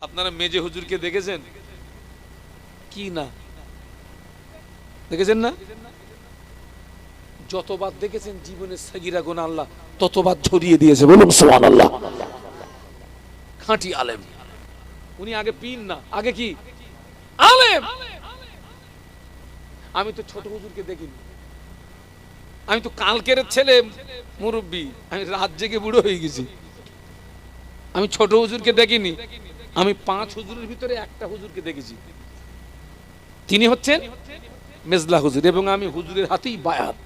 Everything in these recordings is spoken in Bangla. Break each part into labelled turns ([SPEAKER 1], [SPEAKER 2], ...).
[SPEAKER 1] আপনারা মেজে হুজুরকে দেখেছেন কি না? দেখেছেন না? যতবার দেখেছেন জীবনের সাগিরা গুনাহ আল্লাহ ততবার ঝরিয়ে দিয়েছে। বলুন সুবহানাল্লাহ। খাঁটি আলেম উনি, আগে পীর না, আগে কি আলেম। আমি তো ছোট হুজুরকে দেখিনি, আমি তো কালকের ছেলে মুরব্বী, আমি রাত জেগে বুড়ো হয়ে গেছি। আমি ছোট হুজুরকে দেখিনি, আমি 5 হুজুরের ভিতরে একটা হুজুরকে দেখেছি, তিনি হচ্ছেন মেজলা হুজুর, এবং আমি হুজুরের হাতেই বায়াত।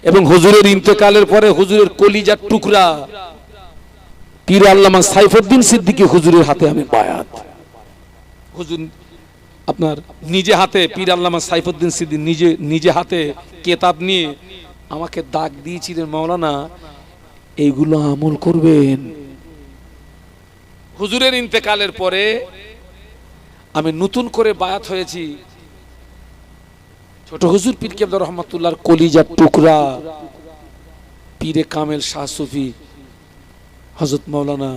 [SPEAKER 1] এবং হুজুরের ইন্তেকালের পরে হুজুরের কলিজার টুকরা পীর আল্লামা সাইফুদ্দিন সিদ্দিকী হুজুরের হাতে আমি বায়াত। হুজুর আপনার নিজে হাতে, পীর আল্লামা সাইফুদ্দিন সিদ্দিকী নিজে হাতে কেতাব নিয়ে আমাকে দাগ দিয়েছিলেন, মাওলানা এইগুলো আমল করবেন। হুজুরের ইন্তেকালের পরে আমি নতুন করে বায়াত হয়েছি। ছোট হুজুর পীর কেবলা রহমাতুল্লাহর কলিজার টুকরা পীরে কামেল শাহ সুফি হযরত মাওলানা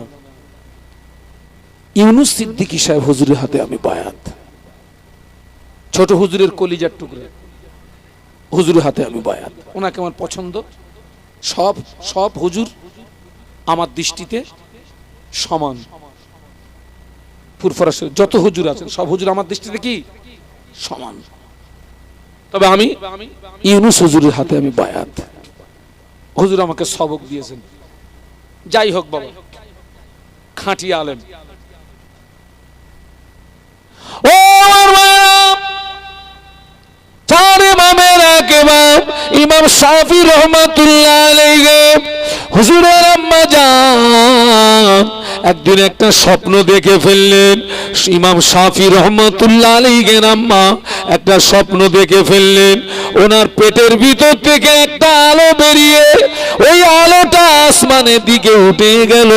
[SPEAKER 1] ইউনুস সিদ্দিকী সাহেব হুজুরের হাতে আমি বায়াত। ছোট হুজুরের কলিজার টুকরা হুজুরের হাতে আমি বায়াত। ওনাকে আমার পছন্দ। সব হুজুর আমার দৃষ্টিতে সমান। ফুরফুরা যত হুজুর আছেন সব হুজুর আমার দৃষ্টিতে কি সমান। তবে আমি ইউনুস হুজুরের হাতে আমি বায়াত। হুজুর আমাকে সবক দিয়েছেন। যাই হোক বাবা, খাঁটি আলেম। ও চার ইমামের এক ইমাম ইমাম শাফি রহমাতুল্লাহ আলাইহি হুজুরের আম্মা জান একদিন একটা স্বপ্ন দেখে ফেললেন। ইমাম শাফি রহমাতুল্লাহ আলাইহির আম্মা একটা স্বপ্ন দেখে ফেললেন। ওনার পেটের ভিতর থেকে একটা আলো বেরিয়ে ওই আলোটা আসমানের দিকে উঠে গেল।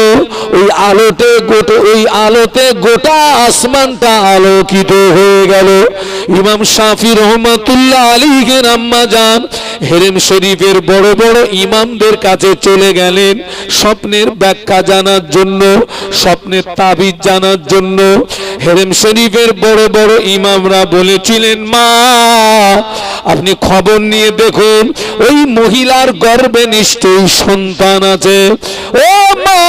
[SPEAKER 1] ওই আলোতে গোটা আসমানটা আলোকিত হয়ে গেল। ইমাম শাফি রহমাতুল্লাহ আলাইহির আম্মা জান হেরেম শরীফের বড় বড় ইমামদের কাছে চলে গেলেন স্বপ্নের ব্যাখ্যা জানার জন্য, স্বপ্নের তাবিজ জানার জন্য। হেরেম শরীফের বড় বড় ইমামরা বলেছিলেন, মা আপনি খবর নিয়ে দেখুন ওই মহিলার গর্ভে নিশ্চয়ই সন্তান আছে। ও মা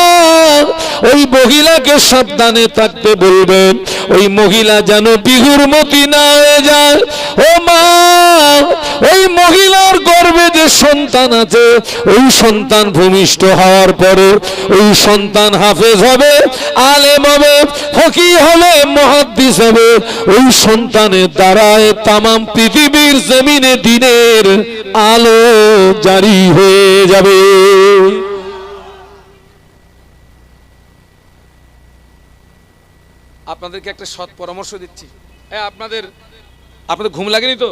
[SPEAKER 1] ওই মহিলাকে সাবধানে থাকতে বলবেন, ওই মহিলা যেন বিহুরমতি না হয়ে যায়। ও মা ওই মহিলার গর্ভে যে সন্তান আছে ওই সন্তান ভূমিষ্ঠ হওয়ার পরে ওই সন্তান হাফেজ হবে, আলেম হবে, ফকিহ হবে, মুহাদ্দিস হবে। ওই সন্তানের দ্বারায় তামাম পৃথিবীর জমিনে দিনের আলো জারি হয়ে যাবে। আপনাদেরকে একটা সৎ পরামর্শ দিচ্ছি। আপনাদের ঘুম লাগেনি তো?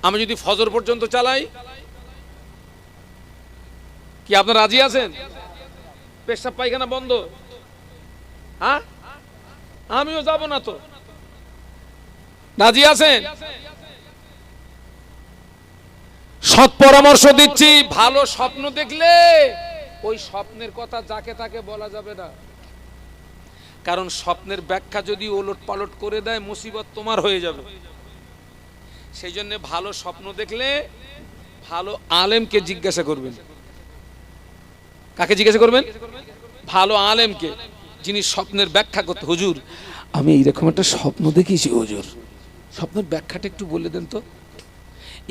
[SPEAKER 1] আমি যদি ফজর পর্যন্ত চালাই, কি আপনারা রাজি আছেন? পেশাব পায়খানা বন্ধ? হ্যাঁ, আমিও যাব না তো। রাজি আছেন? সৎ পরামর্শ দিচ্ছি। ভালো স্বপ্ন দেখলে ওই স্বপ্নের কথা যাকে তাকে বলা যাবে না, কারণ স্বপ্নের ব্যাখ্যা যদি ওলট পালট করে দেয় মুসিবত তোমার হয়ে যাবে। সেই জন্য ভালো স্বপ্ন দেখলে ভালো আলেমকে জিজ্ঞাসা করবেন। কাকে জিজ্ঞাসা করবেন? ভালো আলেমকে, যিনি স্বপ্নের ব্যাখ্যা করতে। হুজুর আমি এইরকম একটা স্বপ্ন দেখেছি, হুজুর স্বপ্নের ব্যাখ্যাটা একটু বলে দেন তো।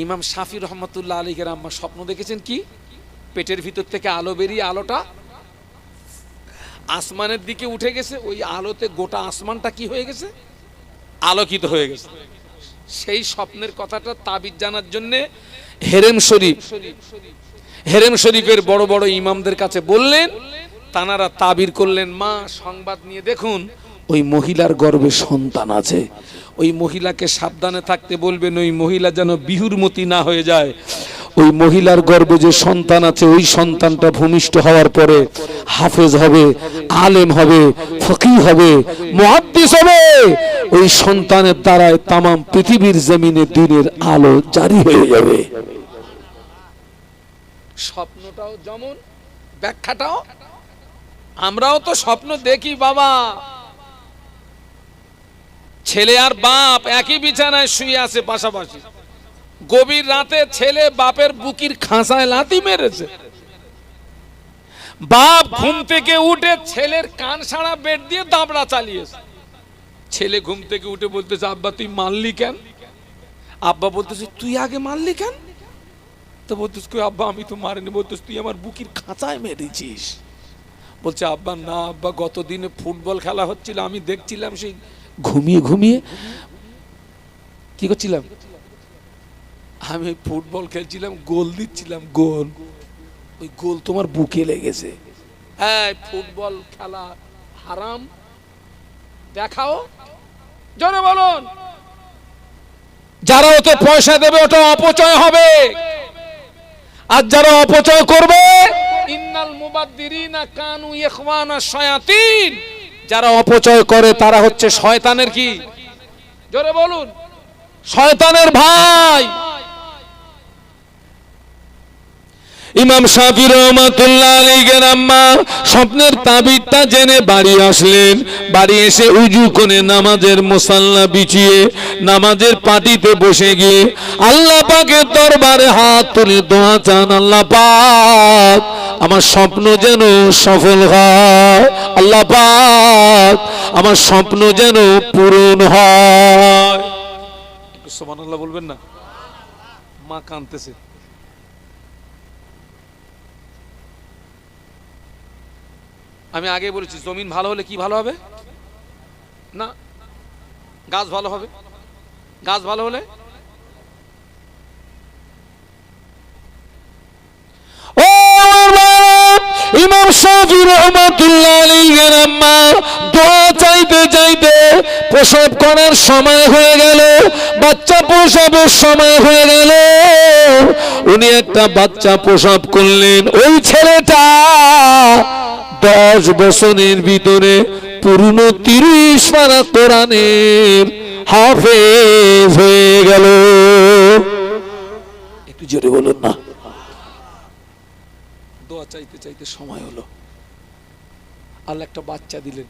[SPEAKER 1] ইমাম শাফি রহমাতুল্লাহ আলাইহির আম্মা স্বপ্ন দেখেছেন কি পেটের ভিতর থেকে আলো বেরিয়ে আলোটা আসমানের দিকে উঠে গেছে। ওই আলোতে গোটা আসমানটা কি হয়ে গেছে? আলোকিত হয়ে গেছে। সেই স্বপ্নের কথাটা তাবিজ জানার জন্য হেরেম শরীফের বড় বড় ইমামদের কাছে বললেন। তানারা তাবির করলেন, মা সংবাদ নিয়ে দেখুন ওই মহিলার গর্ভে সন্তান আছে। ওই মহিলাকে সাবধানে থাকতে বলবেন, ওই মহিলা যেন বিহুরমতি না হয়ে যায়। ওই মহিলার গর্ভে যে সন্তান আছে ওই সন্তানটা ভূমিষ্ঠ হওয়ার পরে হাফেজ হবে, আলেম হবে, ফকিহ হবে, মুহাদ্দিস হবে। ওই সন্তানের দ্বারায় তামাম পৃথিবীর জমিনে দিনের আলো জারি হয়ে যাবে। স্বপ্নটাও যেমন, ব্যাখ্যাটাও আমরাও তো স্বপ্ন দেখি বাবা, ছেলে আর বাপ একই বিছানায় শুয়ে আছে পাশাপাশি, গভীর রাতে ছেলে বাপের বুকির খাঁচায় লাথি মেরেছে, বাপ ঘুম থেকে উঠে ছেলের কান সারা বেড দিয়ে দাবড়া চালিয়েছে, ছেলে ঘুম থেকে উঠে বলতেছে আব্বা তুই মারলি কেন, আব্বা বলতেছে তুই আগে মারলি কেন, তো বলতেছ কই আব্বা আমি তো মারিনি, বলতেছ তুই আমার বুকির খাঁচায় মেরেছিস, বলছে আব্বা না আব্বা গত দিনে ফুটবল খেলা হচ্ছিল আমি দেখছিলাম, সেই ঘুমিয়ে ঘুমিয়ে কি করছিলাম, আমি ফুটবল খেলছিলাম গোল দিচ্ছিলাম, গোল ওই গোল তোমার বুকে লেগেছে, হ্যাঁ ফুটবল খেলা হারাম, দেখাও জোরে বলুন, যারা ওতে পয়সা দেবে ওটা অপচয় হবে, আর যারা অপচয় করবে ইন্নাল মুবাদ্দিরিনা কানু ইখওয়ানা শায়াতিন, যারা অপচয় করে তারা হচ্ছে শয়তানের কি, জোরে বলুন, শয়তানের ভাই। ইমাম শাফি রহমাতুল্লাহ আলাইহির আম্মা স্বপ্নের তাবিরটা জেনে বাড়ি আসলেন, বাড়ি এসে উজু করে নামাজের মুসাল্লা বিছিয়ে নামাজের পাটিতে বসে গিয়ে আল্লাহ পাকের দরবারে হাত তুলে দোয়া চান, আল্লাহ পাক আমার স্বপ্ন যেন সফল হয়, আল্লাহ পাক আমার স্বপ্ন যেন পূরণ হয়, একটু সুবহানাল্লাহ বলবেন না, মা কাঁদতেছে। আমি আগে বলেছি জমিন ভালো হলে কি ভালো হবে না, গাছ ভালো হবে, গাছ ভালো হলে ও ইমাম শাফি রাহমাতুল্লাহ আলাইহির আম্মা দোয়া চাইতে চাইতে প্রসব করার সময় হয়ে গেল, বাচ্চা প্রসবের সময় হয়ে গেল, উনি একটা বাচ্চা প্রসব করলেন, ওই ছেলেটা 10 বছরের ভিতরে পূর্ণ 30 পারা কোরআনের হাফেজ হয়ে গেল, একটু জোরে বলুন না, দোয়া চাইতে চাইতে সময় হলো, আল্লাহ একটা বাচ্চা দিলেন,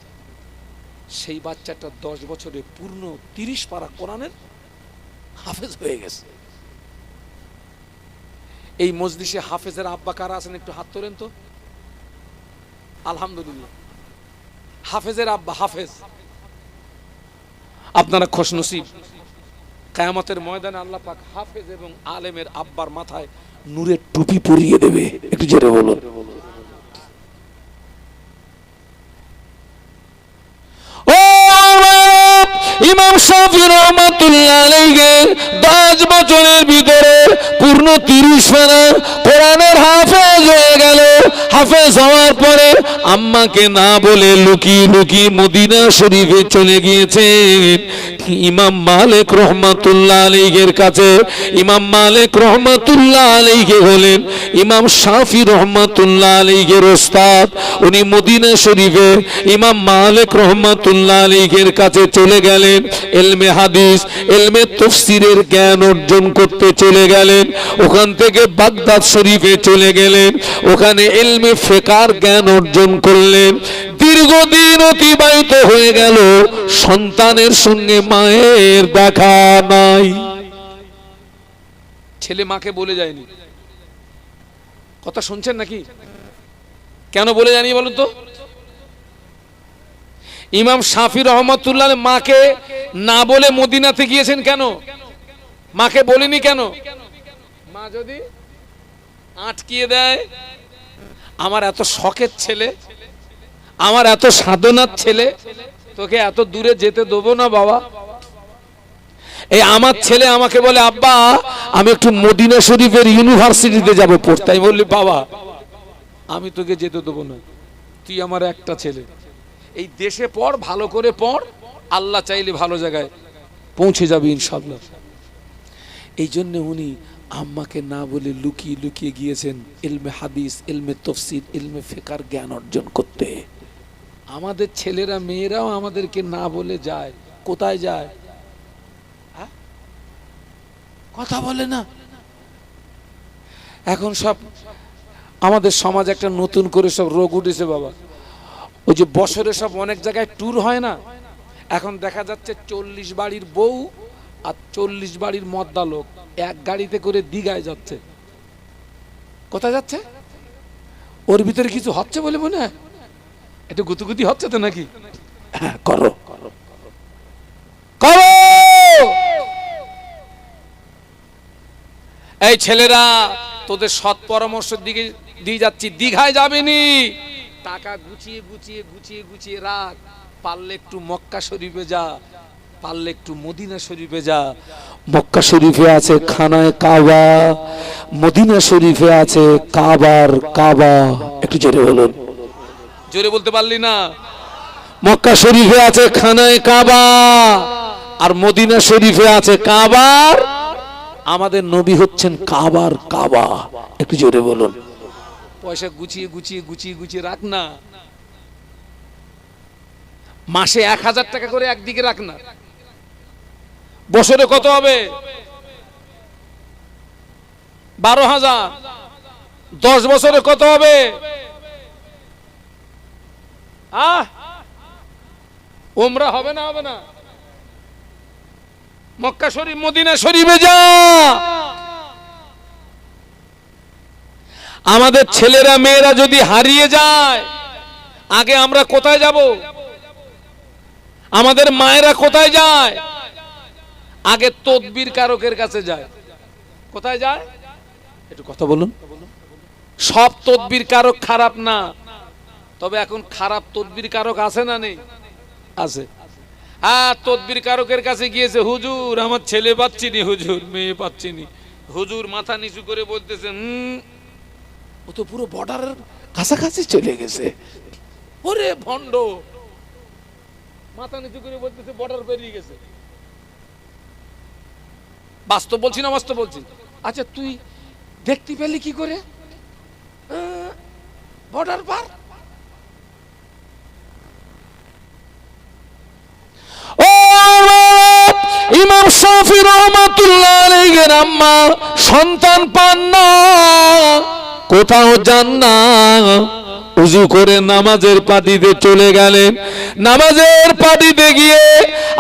[SPEAKER 1] সেই বাচ্চাটা 10 বছরে পূর্ণ 30 পারা কোরআনের হাফেজ হয়ে গেছে। এই মজলিসে হাফেজের আব্বা কারা আছেন একটু হাত তোলেন তো, আলহামদুলিল্লাহ, হাফেজের আব্বা হাফেজ, আপনারা খুশনসিব, কিয়ামতের ময়দানে আল্লাহ পাক হাফেজ এবং আলেমের আব্বার মাথায় নূরের টুপি পরিয়ে দেবে, একটু জোরে বলুন। ইমাম শাফি রাহমাতুল্লাহ আলাইহি 10 বছরের ভিতরে পূর্ণ 30 পারা কোরআনের হাফেজ হয়ে গেল। হাফেজ হওয়ার পরে আম্মাকে না বলে লুকিয়ে লুকিয়ে মদিনা শরীফে চলে গিয়েছেন ইমাম মালিক রহমাতুল্লাহ আলাইহির কাছে। ইমাম মালিক রহমাতুল্লাহ আলাইহি হলেন ইমাম শাফি রহমাতুল্লাহ আলাইহির ওস্তাদ। উনি মদিনা শরীফে ইমাম মালিক রহমাতুল্লাহ আলাইহির কাছে চলে গেলেন, ইলমে হাদিস ইলমে তাফসীরের জ্ঞান অর্জন করতে চলে গেলেন। ওখান থেকে বাগদাদ শরীফে চলে গেলেন, ওখানে ইলমে ফিকহের জ্ঞান অর্জন করলেন। দীর্ঘদিন অতিবাহিত হয়ে গেল, সন্তানের সঙ্গে মায়ের দেখা নাই। ছেলে মাকে বলে যায়নি, কথা শুনছেন নাকি? কেন বলে যায়নি বলুন তো? ইমাম শাফি রহমাতুল্লাহ মাকে না বলে মদিনাতে গিয়েছেন কেন? মাকে বলেনি কেন? মা যদি আটকিয়ে দেয়, আমার এত শখের ছেলে, আমার এত সাধনার ছেলে, তোকে এত দূরে যেতে দেবো না বাবা। এই আমার ছেলে আমাকে বলে আব্বা আমি একটু মদিনা শরীফের ইউনিভার্সিটিতে যাব পড়তে। আমি বললি বাবা আমি তোকে যেতে দেবো না, তুই আমার একটা ছেলে, এই দেশে পড়, ভালো করে পড়, আল্লাহ চাইলে ভালো জায়গায় পৌঁছে যাবে ইনশাআল্লাহ। এই জন্য উনি আম্মাকে না বলে লুকিয়ে লুকিয়ে গিয়েছেন ইলমে হাদিস ইলমে তাফসীর ইলমে ফিকহের জ্ঞান অর্জন করতে। আমাদের ছেলেরা মেয়েরাও আমাদেরকে না বলে যায়, কোথায় যায়? কথা বলে না। এখন সব আমাদের সমাজ একটা নতুন করে সব রোগ উঠেছে বাবা, ওই যে বছরে সব অনেক জায়গায় ট্যুর হয় না, এখন দেখা যাচ্ছে 40 বাড়ির বউ আর 40 বাড়ির মদ্দা লোক এক গাড়িতে করে দীঘায় যাচ্ছে। কোথায় যাচ্ছে? ওর ভিতরে কিছু হচ্ছে বলে মনে হয়, একটু গুতুগুতি হচ্ছে তো নাকি? হ্যাঁ, করো করো করো। এই ছেলেরা, তোদের সৎ পরামর্শের দিকে দিয়ে যাচ্ছি, দীঘায় যাবেনি, টাকা গুছিয়ে গুছিয়ে গুছিয়ে গুছিয়ে রাখ। পারলে একটু মক্কা শরীফে যা, পারলে একটু মদিনা শরীফে যা। মক্কা শরীফে আছে খানায় কাবা, মদিনা শরীফে আছে কাবার কাবা। একটু জোরে বলুন। জোরে বলতে পারলি না? মক্কা শরীফে আছে খানায় কাবা, আর মদিনা শরীফে আছে কাবার। আমাদের নবী হচ্ছেন কাবার কাবা। একটু জোরে বলুন। পয়সা গুছিয়ে গুছিয়ে গুছিয়ে গুছিয়ে রাখ না। মাসে 1000 টাকা করে একদিকে রাখ না। বছরে কত হবে? 12,000। 10 বছরে কত হবে? ওমরা হবে না? হবে না? মক্কা শরীফ মদিনা শরীফে যা। আমাদের ছেলেরা মেয়েরা যদি হারিয়ে যায়, আগে আমরা কোথায় যাব? আমাদের মায়েরা কোথায় যায়? আগে তদবির কারকের কাছে যায়। কোথায় যায়? একটু কথা বলুন। সব তদবির কারক খারাপ না, তবে এখন খারাপ তদবির কারক আছে না নেই? আছে। হ্যাঁ, তদবির কারকের কাছে গিয়েছে, হুজুর আমার ছেলে পাচ্ছিনি, হুজুর মেয়ে পাচ্ছিনি। হুজুর মাথা নিচু করে বলতেছে, ও তো পুরো বর্ডারের কাছাকাছি চলে গেছে। ওরে ভণ্ড, মাথা নিচু করে বলতেছে বর্ডার পেরিয়ে গেছে। বাস্তব বলছি না বাস্তব বলছি? আচ্ছা, তুই দেখতে পেলি কি করে বর্ডার পার? ইমাম শাফি রাহমাতুল্লাহ আলাইহির আম্মা সন্তান পান না, কোথাও যান না, উযু করে নামাজের পাটিতে চলে গেলেন। নামাজের পাটিতে গিয়ে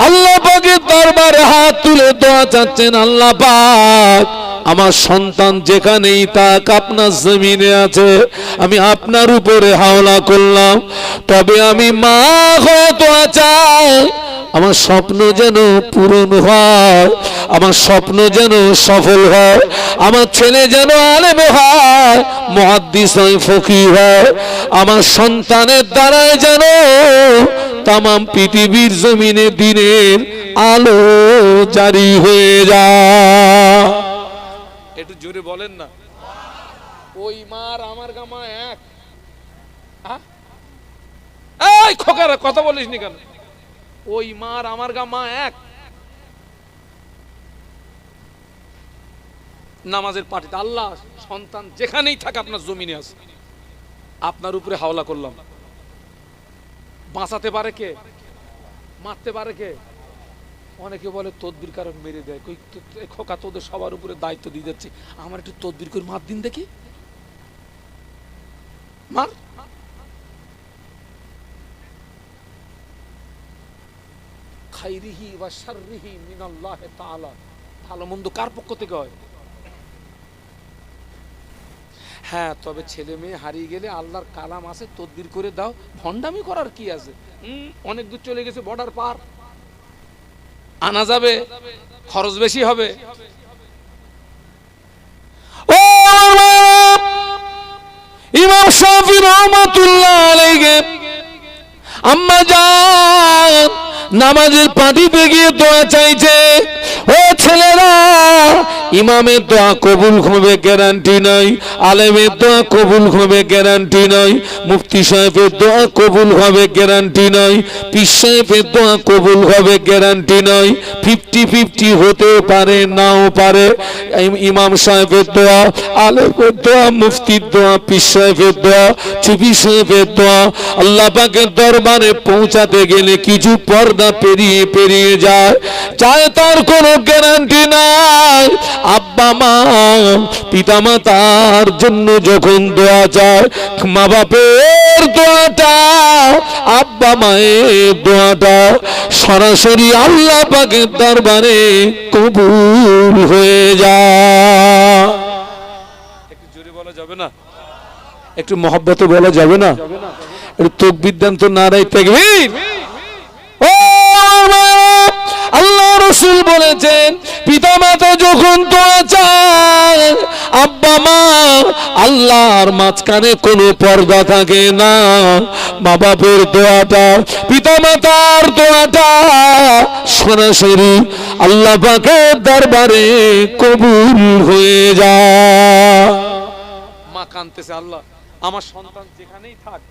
[SPEAKER 1] আল্লাহ পাকের দরবারে হাত তুলে দোয়া চাচ্ছেন, আল্লাহ পাক আমার সন্তান যেখানেই থাক আপনার জমিনে আছে, আমি আপনার উপরে হাওলা করলাম, তবে আমি মা হয়ে দোয়া চাই আমার স্বপ্ন যেন পূরণ হয়, আমার স্বপ্ন যেন সফল হয়, আমার ছেলে যেন আলেম হয়, মুহাদ্দিস হয়, ফকিহ হয়, আমার সন্তানের দ্বারাই যেন তামাম পৃথিবীর জমিনে দিনের আলো জারি হয়ে যায়। একটু জোরে বলেন না। ওই মার আমার গামা এক। এই খোকারা কথা বলিস নি কেন? ওই মার আমার গামা এক। নামাজের পাটিতে আল্লাহ সন্তান যেখানেই থাকে আপনার জমিনে আছে, আপনার উপরে হাওলা করলাম। বাঁচাতে পারে কে? মারতে পারে কে? অনেকে বলে তদবির কারক মেরে দেয়। কই খোকা, তোদের সবার উপরে দায়িত্ব দিয়ে যাচ্ছি, আমার একটু তদবির করে মার দিন দেখি, মার। খাইরিহি ওয়া শাররিহি মিনাল্লাহি তাআলা। ভালো মন্দ কার পক্ষ থেকে হয়? হ্যাঁ, তবে ছেলে মেয়ে হারিয়ে গেলে আল্লাহর কালাম আছে, তদবির করে দাও। ভণ্ডামি করার কি আছে? অনেক দূর চলে গেছে, বর্ডার পার, আনা যাবে, খরচ বেশি হবে। ও ইমাম শাফি রাহমাতুল্লাহ আলাইহি আম্মা জান নামাজের পাটিতে গিয়ে দোয়া চাইছে। ও ছেলেরা, ইমামের দোয়া কবুল হবে গ্যারান্টি নাই, আলেমের দোয়া কবুল হবে গ্যারান্টি নাই, মুফতি সাহেবের দোয়া কবুল হবে গ্যারান্টি নাই, পীর সাহেবের দোয়া কবুল হবে গ্যারান্টি নাই। 50-50 হতে পারে, নাও পারে। ইমাম সাহেবের দোয়া, আলেমের দোয়া, মুফতির দোয়া, পীর সাহেবের দোয়া, চুপি সাহেবের দোয়া আল্লাহ পাকের দরবারে পৌঁছাতে গেলে কিছু পর্দা পেরিয়ে পেরিয়ে যায়, চায় তার কোনো গ্যারান্টি নাই। আব্বা মা পিতা মাতার জন্য যখন দোয়া চায়, মা বাপের দোয়াটা, আব্বা মায়ের দোয়াটা সরাসরি আল্লাহ পাকের দরবারে কবুল হয়ে যায়। একটু জোরে বলা যাবে না? একটু মহব্বতে বলা যাবে না? একটু তাকবীর দেন তো, নারায়ে তাকবীর। ও আল্লাহ রাসূল বলেছেন, পিতা মাতা যখন দোয়া চায়, আব্বা মা আল্লাহর মাঝখানে কোনো পর্দা থাকে না। মা বাপের দোয়াটা, পিতা মাতার দোয়াটা সরাসরি আল্লাহ পাকের দরবারে কবুল হয়ে যায়। মা কাঁদতেছে, আল্লাহ আমার সন্তান যেখানেই থাক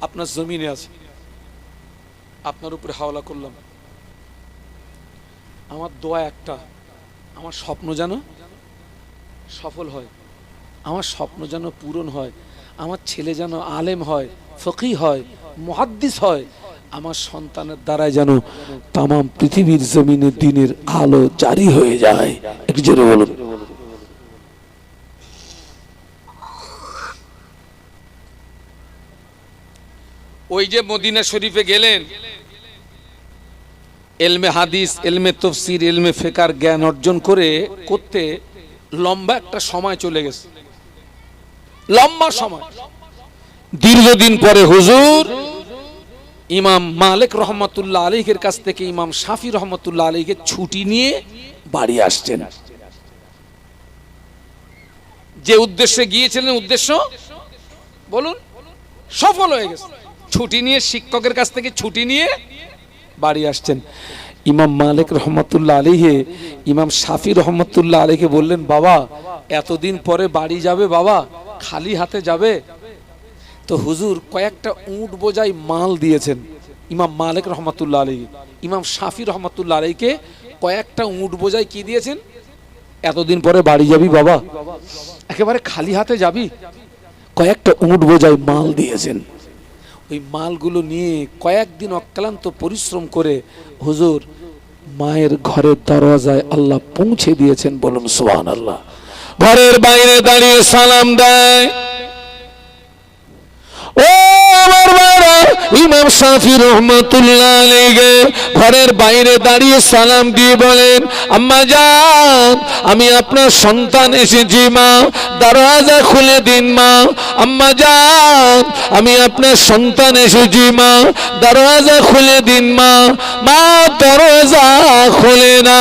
[SPEAKER 1] আপনার জমিনে আছে, আপনার উপরে হাওলা করলাম। আমার দোয়া একটা, আমার স্বপ্ন যেন সফল হয়, আমার স্বপ্ন যেন পূরণ হয়, আমার ছেলে যেন আলেম হয়, ফকি হয়, মুহাদ্দিস হয়, আমার সন্তানের দ্বারা যেন তামাম পৃথিবীর জমিনে দ্বীনের আলো জারি হয়ে যায়। একটু জোরে বলুন। ওই যে মদিনা শরীফে গেলেন, ইলমে হাদিস, ইলমে তাফসীর, ইলমে ফিকহের জ্ঞান অর্জন করতে লম্বা একটা সময় চলে গেছে, লম্বা সময়। দীর্ঘদিন পরে হুজুর ইমাম মালিক রহমাতুল্লাহ আলাইহির কাছ থেকে ইমাম শাফি রহমাতুল্লাহ আলাইহিকে ছুটি নিয়ে বাড়ি আসছেন। যে উদ্দেশ্যে গিয়েছিলেন, উদ্দেশ্য বলুন, সফল হয়ে গেছে। ছুটি নিয়ে, শিক্ষকের কাছ থেকে ছুটি নিয়ে বাড়ি আসছেন। ইমাম মালিক রহমাতুল্লাহ আলাইহি ইমাম শাফি রহমাতুল্লাহ আলাইহিকে বললেন, বাবা এতদিন পরে বাড়ি যাবে, বাবা খালি হাতে যাবে? তো হুজুর কয়েকটা উট বোঝাই মাল দিয়েছেন ইমাম মালিক রহমাতুল্লাহ আলাইহি। ইমাম শাফি রহমাতুল্লাহ আলাইহিকে কয়েকটা উট বোঝাই কি দিয়েছেন? এতদিন পরে বাড়ি যাবি বাবা, একেবারে খালি হাতে যাবি? কয়েকটা উট বোঝাই মাল দিয়েছেন। ওই মালগুলো নিয়ে কয়েকদিন অক্লান্ত পরিশ্রম করে হুজুর মায়ের ঘরের দরজায় আল্লাহ পৌঁছে দিয়েছেন। বলুন সুবহানাল্লাহ। ঘরের বাইরে দাঁড়িয়ে সালাম দেয়। ও আমার বাবা, ইমাম শাফি রহমাতুল্লাহ আলাইহি ঘরের বাইরে দাঁড়িয়ে সালাম দিয়ে বলেন, আম্মা জান আমি আপনার সন্তান এসেছি মা, দরজা খুলে দিন মা। আম্মা জান আমি আপনার সন্তান এসেছি মা, দরজা খুলে দিন মা। মা দরজা খোলে না।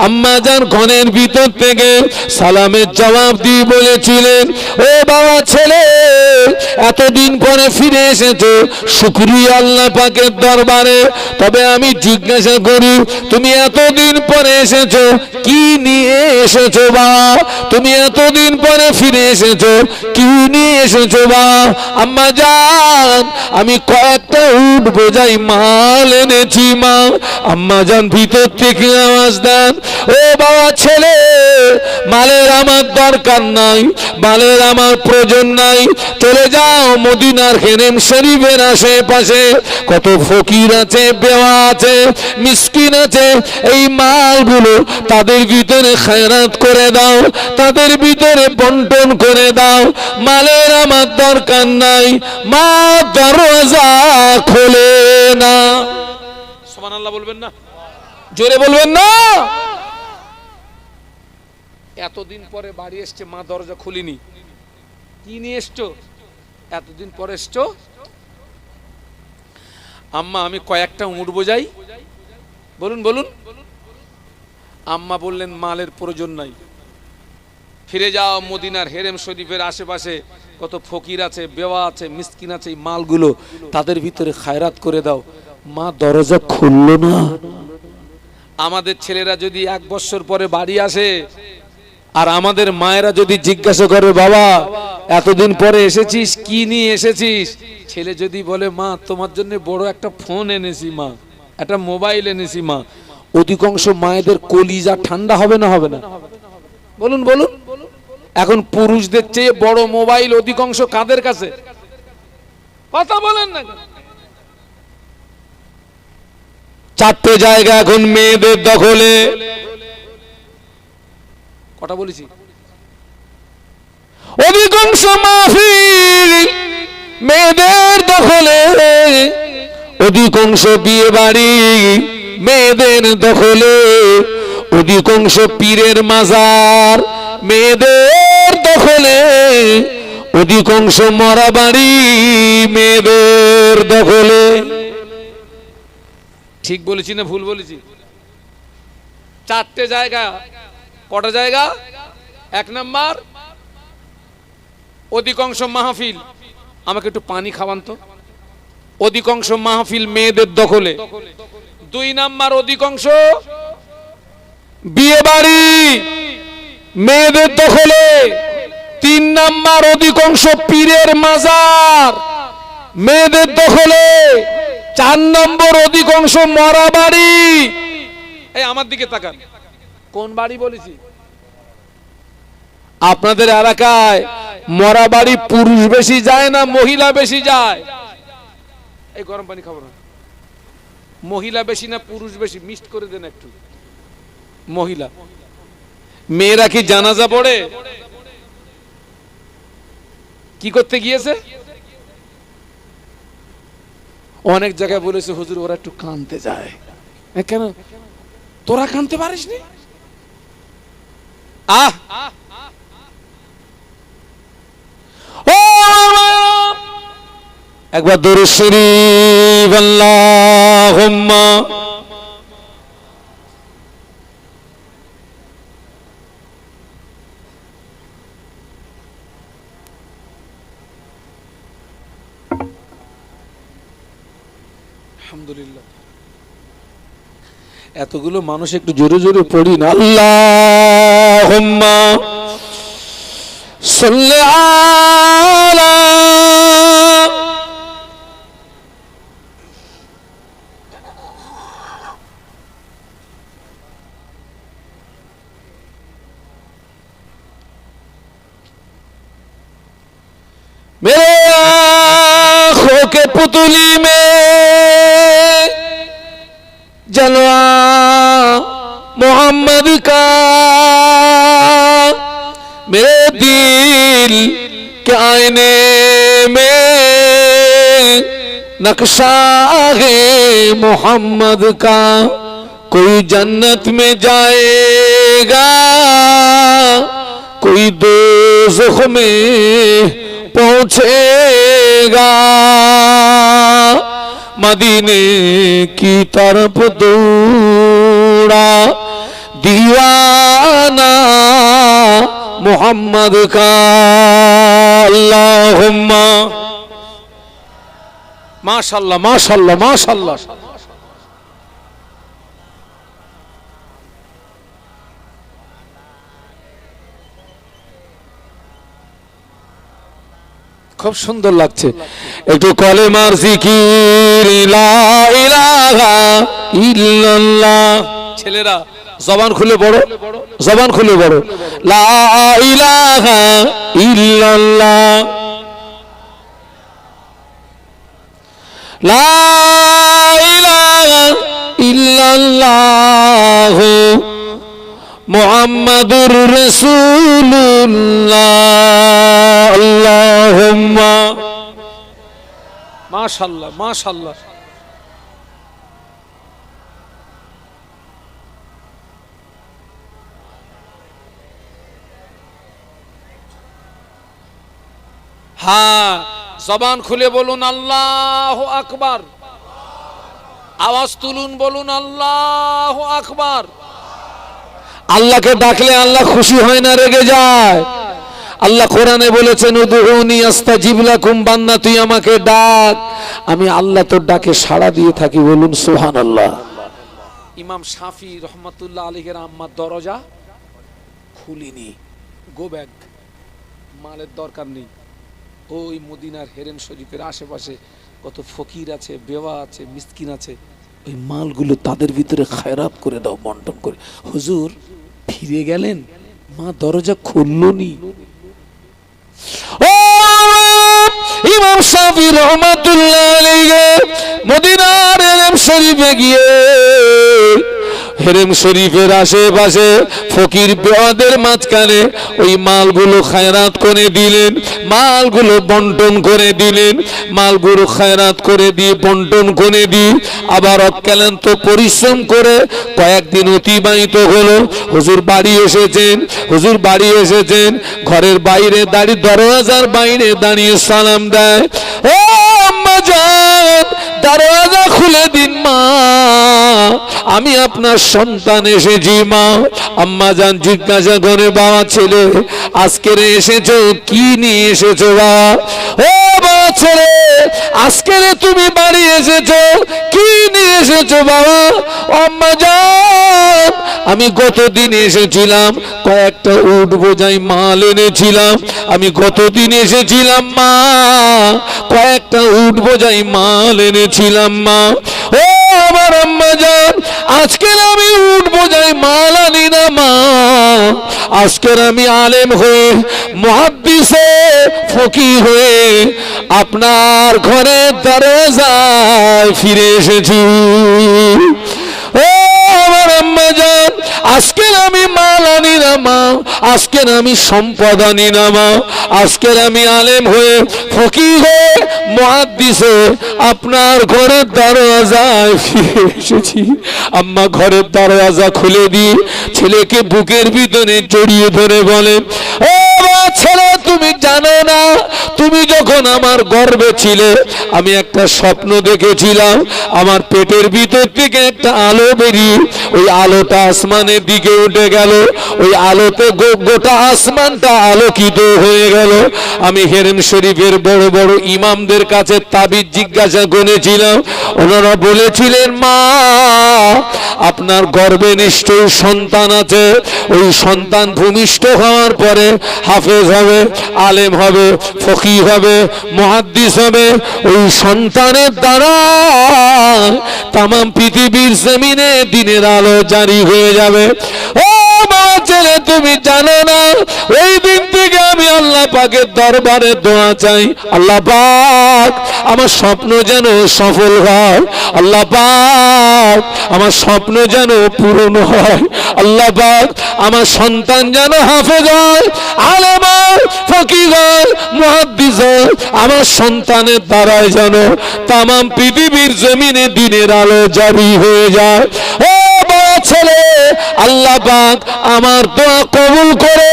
[SPEAKER 1] আম্মা জান ঘরের ভিতর থেকে সালামের জবাব দিয়ে বলেছিলেন, ও বাবা ছেলে এতদিন পরে ফিরে এসেছো, শুকরিয়া আল্লাহ পাকের দরবারে। তবে আমি জিজ্ঞাসা করি, তুমি এতদিন পরে এসেছো কি নিয়ে এসেছো বাবা? তুমি এতদিন পরে ফিরে এসেছো কি নিয়ে এসেছো বাবা? আম্মা জান আমি কয়েকটা উট বোঝাই মাল এনেছি মা। আম্মা জান ভিতর থেকে আওয়াজ দেন, ও বাবা ছেলে মালের আমার দরকার নাই, মালের আমার প্রয়োজন নাই, চলে যাও মদিনার হেরেম শরীফের আশেপাশে কত ফকির আছে, বেওয়া আছে, মিসকিন আছে, এই মালগুলো তাদের ভিতরে খায়রাত করে দাও, তাদের ভিতরে বন্টন করে দাও। মালের আমার দরকার নাই। মা দরজা খোলে না। সুবহানাল্লাহ বলবেন না? জোরে বলবেন না? এতদিন পরে বাড়ি এসছে, মা দরজা খুলিনি। কি নিয়ে এসছো? এতদিন পরে এসছো? আম্মা আমি কয়েকটা উট বোঝাই। বলুন বলুন। আম্মা বললেন মালের প্রয়োজন নাই, ফিরে যাও মদিনার হেরেম শরীফের আশেপাশে কত ফকির আছে, বেওয়া আছে, মিসকিন আছে, এই মালগুলো তাদের ভিতরে খায়রাত করে দাও। মা দরজা খুললো না। আমাদের ছেলেরা যদি 1 বছর পরে বাড়ি আসে আর আমাদের মায়েরা যদি জিজ্ঞাসা করে, বাবা এতদিন পরে এসেছিস কি নিয়ে এসেছিস? ছেলে যদি বলে, মা তোমার জন্য বড় একটা ফোন এনেছি মা, একটা মোবাইল এনেছি মা, অধিকাংশ মায়েদের কলিজা ঠান্ডা হবে না হবে না? বলুন বলুন। এখন পুরুষদের চেয়ে বড় মোবাইল অধিকাংশ কাদের কাছে? কথা বলেন না। 4টে জায়গা এখন মেয়েদের দখলে। কটা বলেছি? অধিকাংশ মাহফিল মেয়েদের দখলে, অধিকাংশ বিয়ে বাড়ি মেয়েদের দখলে, অধিকাংশ পীরের মাজার মেয়েদের দখলে, অধিকাংশ মরা বাড়ি মেয়েদের দখলে। ঠিক বলেছি না ভুল বলেছি? চারটে জায়গা। কটা জায়গা? এক নাম্বার অধিকাংশ মাহফিল, আমাকে একটু পানি খাওয়ান তো, অধিকাংশ মাহফিল মেয়েদের দখলে। দুই নাম্বার অধিকাংশ বিয়ে বাড়ি মেয়েদের দখলে। তিন নাম্বার অধিকাংশ পীরের মাজার মেয়েদের দখলে। চার নম্বর অধিকাংশ মরা বাড়ি। এই আমার দিকে তাকান, কোন বাড়ি বলেছি? আপনাদের এলাকায় মরা বাড়ি পুরুষ বেশি যায় না মহিলা বেশি যায়? এই গরম পানি খাবো না। মহিলা বেশি না পুরুষ বেশি? মিক্সড করে দেন একটু। মহিলা। মেয়েরা কি জানাজা পড়ে? কি করতে গিয়েছে? অনেক জায়গায় বলেছে হুজুর ওরা একটু কাঁদতে যায়। কেন তোরা কাঁদতে পারিস নি? একবার দরুদ শরীফ আল্লাহুম্মা আলহামদুলিল্লাহ। এতগুলো মানুষ একটু জোরে জোরে পড়ি না। আল্লাহুম্মা সাল্লি আলা मेरे आँखों के पुतली में जलवा मोहम्मद का, मेरे दिल के आईने में नक्शा है मोहम्मद का। कोई जन्नत में जाएगा, कोई दोज़ख में पहुंचेगा। मदीने की तरफ दौड़ा दीवाना मोहम्मद का। अल्लाहुम्मा माशाल्लाह माशाल्लाह माशाल्लाह। খুব সুন্দর লাগছে। একটু কলেমার জিকির লা ইলাহা ইল্লাল্লাহ। ছেলেরা জবান খুলে বড়, জবান খুলে বড়। লা ইলাহা ইল্লাল্লাহ, লা ইলাহা ইল্লাল্লাহ মুহাম্মাদুর রাসূলুল্লাহ। আল্লাহুম্মা মাশাআল্লাহ মাশাআল্লাহ। হ্যাঁ, জবান খুলে বলুন আল্লাহু আকবার। আওয়াজ তুলুন, বলুন আল্লাহু আকবার। আল্লাহকে ডাকলে আল্লাহ খুশি হয় না রেগে যায়? আল্লাহ কোরআনে বলেছেন উদউনি আস্তাজিব লাকুম, বান্দা তুই আমাকে ডাক, আমি আল্লাহ তোর ডাকে সাড়া দিয়ে থাকি। বলুন সুবহানাল্লাহ। ইমাম শাফি রহমাতুল্লাহ আলাইহির আম্মার দরজা খুলিনি, গো ব্যাক, মালের দরকার নেই। ওই মদিনার হেরেম শরীফের আশেপাশে কত ফকির আছে, বেওয়া আছে, মিসকিন আছে, ওই মালগুলো তাদের ভিতরে খায়রাত করে দাও, বন্টন করে। হুজুর ফিরে গেলেন, মা দরজা খুললনি। ও ইমাম শাফি রহমাতুল্লাহ আলাইহি মদিনার হেরেম শরীফে গিয়ে হেরেম শরীফের আশেপাশে ফকির বেওয়াদের মাঝখানে ওই মালগুলো খায়রাত করে দিলেন, মালগুলো বন্টন করে দিলেন, মালগুলো খায়রাত করে দিয়ে বন্টন করে দিয়ে আবার অক্লান্ত পরিশ্রম করে কয়েকদিন অতিবাহিত হলো। হুজুর বাড়ি এসেছেন, হুজুর বাড়ি এসেছেন, ঘরের বাইরে দাঁড়িয়ে দরওয়াজার বাইরে দাঁড়িয়ে সালাম দেয়, ও আম্মা জান দরওয়াজা খুলে দিন মা, আমি আপনার সন্তান এসেছি মা। আম্মা জান জিজ্ঞাসা করে, বাবা ছেলে আজকের এসেছো, কি নিয়ে এসেছো বাবা? ও বাবা ছেলে আজকের তুমি বাড়ি এসেছো, কি নিয়ে এসেছো বাবা? আম্মা জান আমি গতদিন এসেছিলাম, কয়েকটা উট বোঝাই মাল এনেছিলাম, আমি গতদিন এসেছিলাম মা, কয়েকটা উট বোঝাই মাল এনেছিলাম মা। ও আমার আম্মা জান আজকের আমি উট বোঝাই মাল আনি না মা, আজকের আমি আলেম হয়ে মুহাদ্দিসে ফকিহ হয়ে আপনার ঘরের দরজায় ফিরে এসেছি। ও আমার আম্মা জান আজকের আমি মাল আনি না মা, আজকের আমি সম্পদ আনি না মা, আজকের আমি আলেম হয়ে ফকিহ হয়ে মুহাদ্দিসে আপনার ঘরের দরজায় ফিরে এসেছি। আম্মা ঘরের দরজা খুলে দিয়ে ছেলেকে বুকের ভিতরে জড়িয়ে ধরে বলেন, ও ছেলে তুমি জানো না, তুমি যখন আমার গর্ভে ছিলে আমি একটা স্বপ্ন দেখেছিলাম, আমার পেটের ভিতর থেকে একটা আলো বেরিয়ে ওই আলোটা আসমানের দিকে উঠে গেল, ওই আলোতে গোটা আসমানটা আলোকিত হয়ে গেল। আমি হেরেম শরীফের বড় বড় ইমামদের কাছে তাবিজ জিজ্ঞাসা করেছিলাম, ওনারা বলেছিলেন মা আপনার গর্ভে নিশ্চয়ই সন্তান আছে, ওই সন্তান ভূমিষ্ঠ হওয়ার পরে হাফেজ হবে, আলেম হবে, ফকিহ হবে, মুহাদ্দিস হবে, ওই সন্তানের দ্বারা তামাম পৃথিবীর জমিনে দিনের আলো জারি হয়ে যাবে। ও মা ছেলে তুমি জানো না, ওই দিন থেকে আমি আল্লাহ পাকের দরবারে দোয়া চাই, আল্লাহ পাক আমার স্বপ্ন যেন সফল হয়, আল্লাহ পাক আমার স্বপ্ন যেন পূরণ হয়, আল্লাহ পাক আমার সন্তান যেন হাফেজ হয়, আলেম হয়, ফকিহ হয়, মুহাদ্দিস হয়, আমার সন্তানের দ্বারাই যেন তামাম পৃথিবীর জমিনে দিনের আলো জারি হয়ে যায়। ও ছেলে আল্লাহ পাক আমার দোয়া কবুল করে,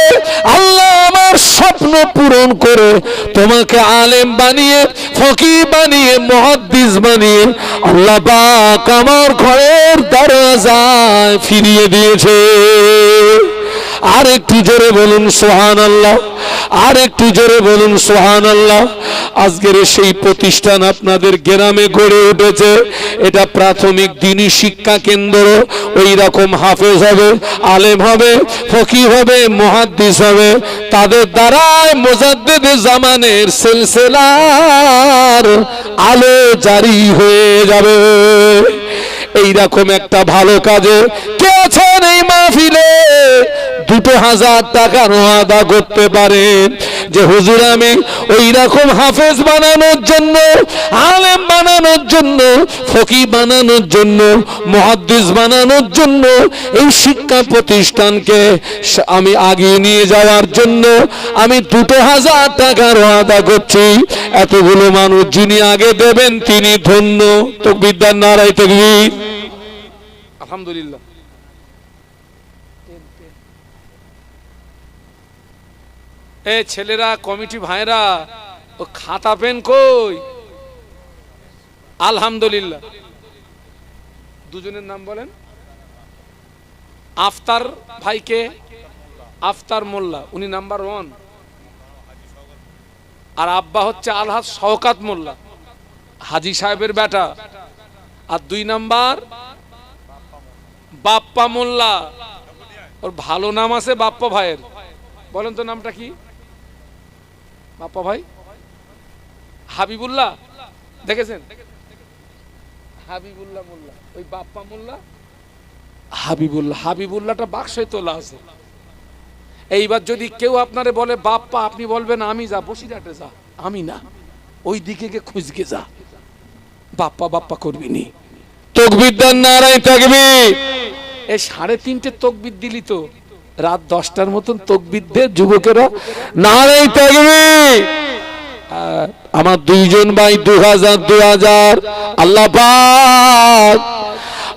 [SPEAKER 1] আল্লাহ আমার স্বপ্ন পূরণ করে তোমাকে আলেম বানিয়ে, ফকিহ বানিয়ে, মুহাদ্দিস বানিয়ে আল্লাহ পাক আমার ঘরের দরজায় ফিরিয়ে দিয়েছে। আর একটু জোরে বলুন সুবহানাল্লাহ, আর একটু জোরে বলুন সুবহানাল্লাহ। আজকের সেই প্রতিষ্ঠান আপনাদের গ্রামে গড়ে উঠেছে, এটা প্রাথমিক দ্বীনি শিক্ষা কেন্দ্র। ওই রকম হাফেজ হবে, আলেম হবে, ফকিহ হবে, মুহাদ্দিস হবে, তাদের দ্বারাই মুজাদ্দিদে জামানের সিলসিলার আলো জারি হয়ে যাবে। এইরকম একটা ভালো কাজে কে আছেন এই মাহফিলে 2000 টাকার ওয়াদা করতে পারেন যে হুজুর আমি ওই রকম হাফেজ বানানোর জন্য, আলেম বানানোর জন্য, ফকিহ বানানোর জন্য, মুহাদ্দিস বানানোর জন্য, এই শিক্ষা প্রতিষ্ঠানকে আমি আগিয়ে নিয়ে যাওয়ার জন্য আমি 2000 টাকার ওয়াদা করছি। এতগুলো মানুষ যিনি আগে দেবেন তিনি ধন্য। তাকবীর দেন, নারায়ে তাকবীর। আলহামদুলিল্লাহ। এ ছেলেরা, কমিটি ভাইরা, ও খাতা পেন কই? আলহামদুলিল্লাহ। দুজনের নাম বলেন। আফতার ভাইকে, আফতার মোল্লা, উনি নাম্বার 1, আর আব্বা হচ্ছে আলহাজ শওকাত মোল্লা, হাজী সাহেবের বেটা, আর 2 নাম্বার বাপ্পা মোল্লা। ওর ভালো নাম আছে বাপ্পা ভাইয়ের, বলেন তো নামটা কি? বাপ্পা ভাই হাবিবুল্লাহ, দেখেছেন? হাবিবুল্লাহ মোল্লা, ওই বাপ্পা মোল্লা হাবিবুল্লাহ। হাবিবুল্লাহটা বাক্সে তোলা আছে। এইবার যদি কেউ আপনারে বলে বাপ্পা, আপনি বলবেন আমি যা বসিরহাটে যা, আমি না, ওই দিকে গে খুঁজকে যা, বাপ্পা বাপ্পা করবি নি। তাকবীর দেন, নারায়ে তাকবীর। এই 3:30 তকবীর দিলি তো রাত 10টার মতন তকবীর দে যুবকেরা, নারে তাকবীর। আমার দুইজন ভাই 2000 আল্লাহ পাক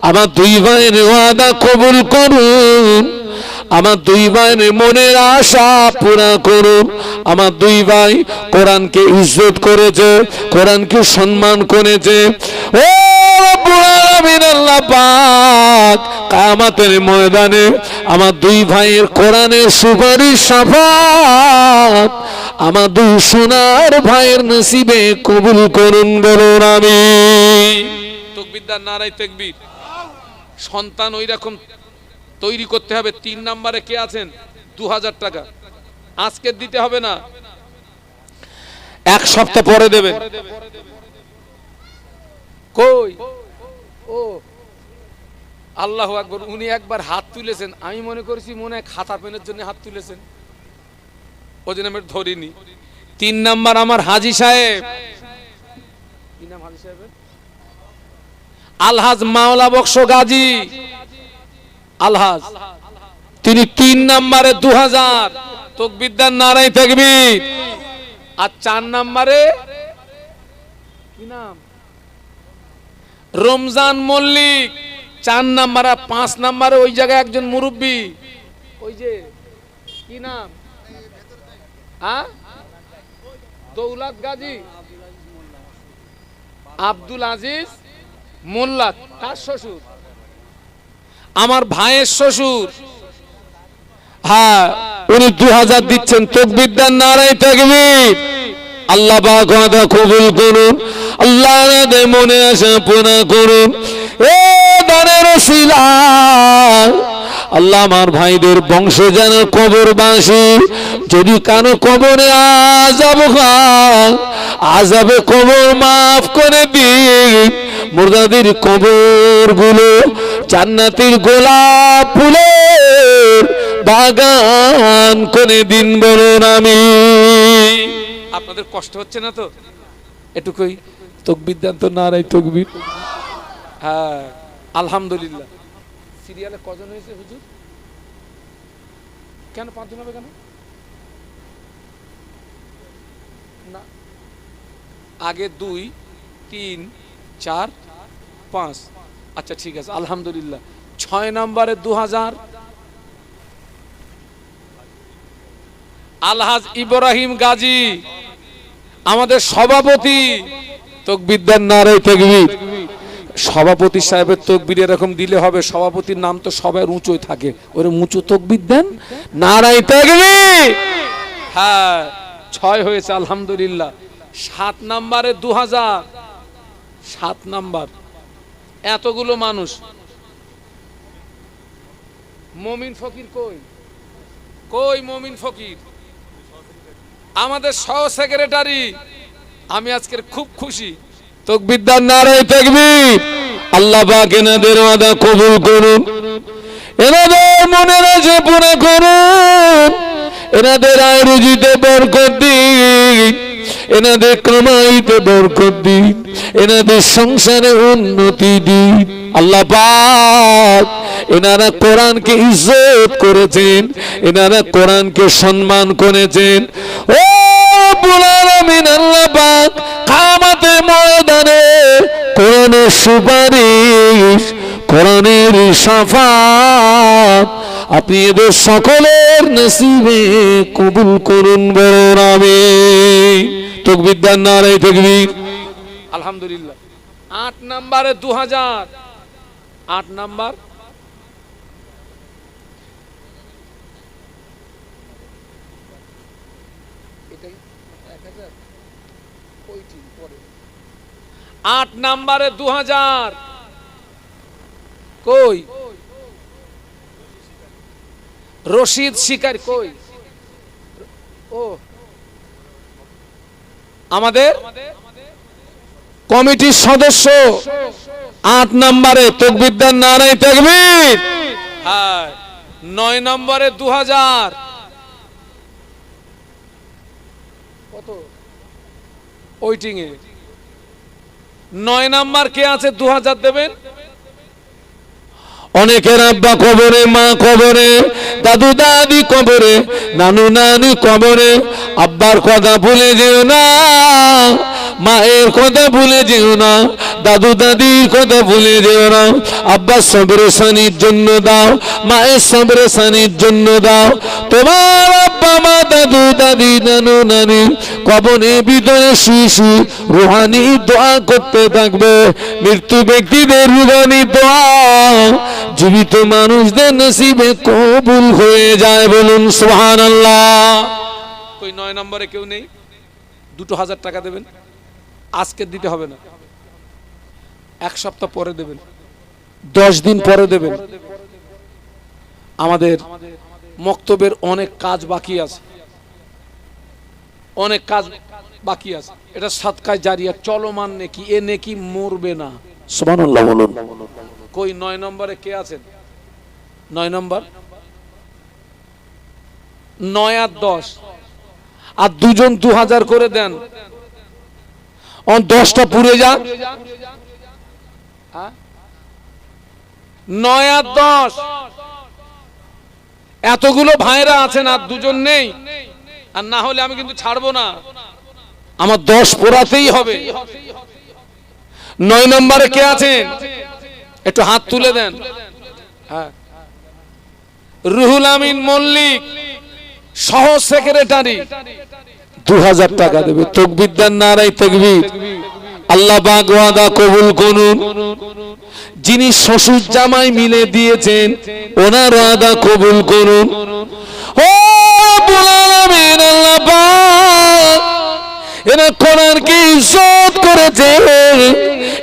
[SPEAKER 1] আমার দুই ভাইয়ের ওয়াদা কবুল করুন, আমার দুই ভাইয়ের মনের আশা পুরা করুন। আমার দুই ভাই কোরআনকে ইজ্জত করেছে, কোরআনকে সম্মান করেছে। ও রব্বুল আলামিন আল্লাহ পাক কিয়ামতের ময়দানে আমার দুই ভাইয়ের কোরআনের সুপারিশ শাফাত আমার দুই সোনার ভাইয়ের নসিবে কবুল করুন, বলুন আমিন। তাকবীরদার নারায়ে তাকবীর। সন্তান ওই রকম তৈরি করতে হবে। 3 নম্বরে কে আছেন? 2000 টাকা আজকে দিতে হবে না, এক সপ্তাহ পরে দেবেন। কই? ও আল্লাহু আকবার। উনি একবার হাত তুলেছেন, আমি মনে করেছি মনে হয় খাতা পেনের জন্য হাত তুলেছেন, ওই জন্য আমি ধরিনি। 3 নাম্বার আমার হাজী সাহেব। কি নাম হাজী সাহেবের? আলহাজ মাওলা বক্স গাজী আলহাজ। তিনি 3 নম্বরে 2000 তাকবীরদার নারায়ে তাকবীর। আর 4 নম্বরে কি নাম? রমজান মল্লিক 4 নম্বরে। 5 নম্বরে ওই জায়গায় একজন মুরব্বী, ওই যে কি নাম? দৌলত গাজী আব্দুল আজিজ মোল্লা। কার শ্বশুর? আমার ভাইয়ের শ্বশুর। হ্যাঁ, উনি 2000 দিচ্ছেন। তাকবীরদার নারায়ে তাকবীর। আল্লাহ পাক ওয়াদা কবুল করুন, আল্লাহ আমাদের মনে আশা পূর্ণ করুন। এ দানের ওসিলা আল্লাহ আমার ভাইদের বংশ যেন কবরবাসী, যদি কারো কবরে আযাব হয় আযাবে কবর মাফ করে দিন। মুর্দাদের কবর গুলো জান্নাতের গোলাপ ফুলের বাগান করে দিন, বলুন আমিন। আপনাদের কষ্ট হচ্ছে না তো? এটুকুই তাকবীর দেন তো, নারায়ে তাকবীর। হ্যাঁ আলহামদুলিল্লাহ। সিরিয়ালে কজন হয়েছে হুজুর? কেন 5 জন হবে কেন? না, আগে 2 3 4 5। আচ্ছা ঠিক আছে আলহামদুলিল্লাহ। 6 নম্বরে 2000 আলহাজ ইব্রাহিম গাজী আমাদের সভাপতি। তাকবীরদার নারায়ে তাকবীর। সভাপতি সাহেবের তাকবীর এরকম দিলে হবে? সভাপতির নাম তো সবার উঁচুই থাকে, ওরে উঁচু তাকবীর দেন, নারায়ে তাকবীর। হ্যাঁ 6 হয়েছে আলহামদুলিল্লাহ। 7 নম্বরে 2000। 7 নাম্বার। এতগুলো মানুষ। মমিন ফকির কই? কই মমিন ফকির? আমাদের সহ সেক্রেটারি। আমি আজকে খুব খুশি। তাকবীরদার নারায়ে তাকবীর। আল্লাহ পাক এনাদের ওয়াদা কবুল করুন, এনাদের মনের আশা পূরণ করুন, এনাদের আয় রুজিতে বরকত দিন, এনাদের কামাইতে বরকত দিন, এনাদের সংসারে উন্নতি দিন। আল্লাহ পাক এনারা কোরআনকে ইজ্জত করেছেন, এনারা কোরআনকে সম্মান করেছেন। ও রব্বুল আলামিন আল্লাহ পাক কিয়ামতের ময়দানে কোরআনের সুপারিশ, কোরআনের শাফাত আপনি এদের সকলের নসিবে কবুল করুন, বলুন আমিন। তাকবীরদার নারায়ে তাকবীর। আলহামদুলিল্লাহ। 8 নম্বরে 2000। 8 নাম্বার। এটাই 1000 ওইটি পরে। 8 নম্বরে 2000। কই? রশিদ শিকারী কই? ও আমাদের কমিটির সদস্য। 8 নম্বরে তাকবীরদার নারায়ে তাকবীর। হ্যাঁ 9 নম্বরে 2000। কত? ওয়েটিং এ 9 নাম্বার কে আছে? 2000 দেবেন। অনেকের আব্বা কবরে, মা কবরে, দাদু দাদি কবরে, নানু নানি কবরে। আব্বার কথা ভুলে যেও না, মায়ের কথা ভুলে যেও না, দাদু দাদির কথা ভুলে যেও না। আব্বা সবরে সানির জন্য দাও, মায়ের সবরে সানির জন্য দাও। তোমার আব্বা মা দাদু দাদি নানু নানি কবরের ভিতরে শুয়ে শুয়ে রুহানি দোয়া করতে থাকবে। মৃত্যু ব্যক্তিদের রুহানি দোয়া জীবিত মানুষদের নসিবে কবুল হয়ে যায়। বলুন সুবহানাল্লাহ।
[SPEAKER 2] ওই 9 নম্বরে কেউ নেই? 2000 টাকা দেবেন, আজকে দিতে হবে না, 1 সপ্তাহ পরে দেবেন, 10 দিন পরে দেবেন। আমাদের মক্তবের অনেক কাজ বাকি আছে, অনেক কাজ বাকি আছে। এটা সাদকায়ে জারিয়া, চলমান নেকি, এ নেকি মরবে না।
[SPEAKER 1] সুবহানাল্লাহ বলুন।
[SPEAKER 2] কই 9 নম্বরে কে আছেন? 9 নম্বর, 9 আর 10, আর দুজন 2000 করে দেন, 10টা পুড়ে যাক। 9 আর 10, এতগুলো ভাইরা আছেন আর দুজন নেই, আর না হলে আমি কিন্তু ছাড়বো না, আমার 10 পোড়াতেই হবে। 9 নম্বরে কে আছেন? একটু হাত তুলে দেন। হ্যাঁ, রুহুল আমিন মল্লিক, সহ সেক্রেটারি,
[SPEAKER 1] 2000 টাকা দেবে। তাকবীর দেন, নারায়ে তাকবীর। আল্লাহ পাক ওয়াদা কবুল করুন। যিনি শ্বশুর জামাই মিলে দিয়েছেন ওনার ওয়াদা কবুল করুন। ও রব্বুল আলামিন, আল্লাহ পাক এরা কোরআনকে ইজ্জত করেছে,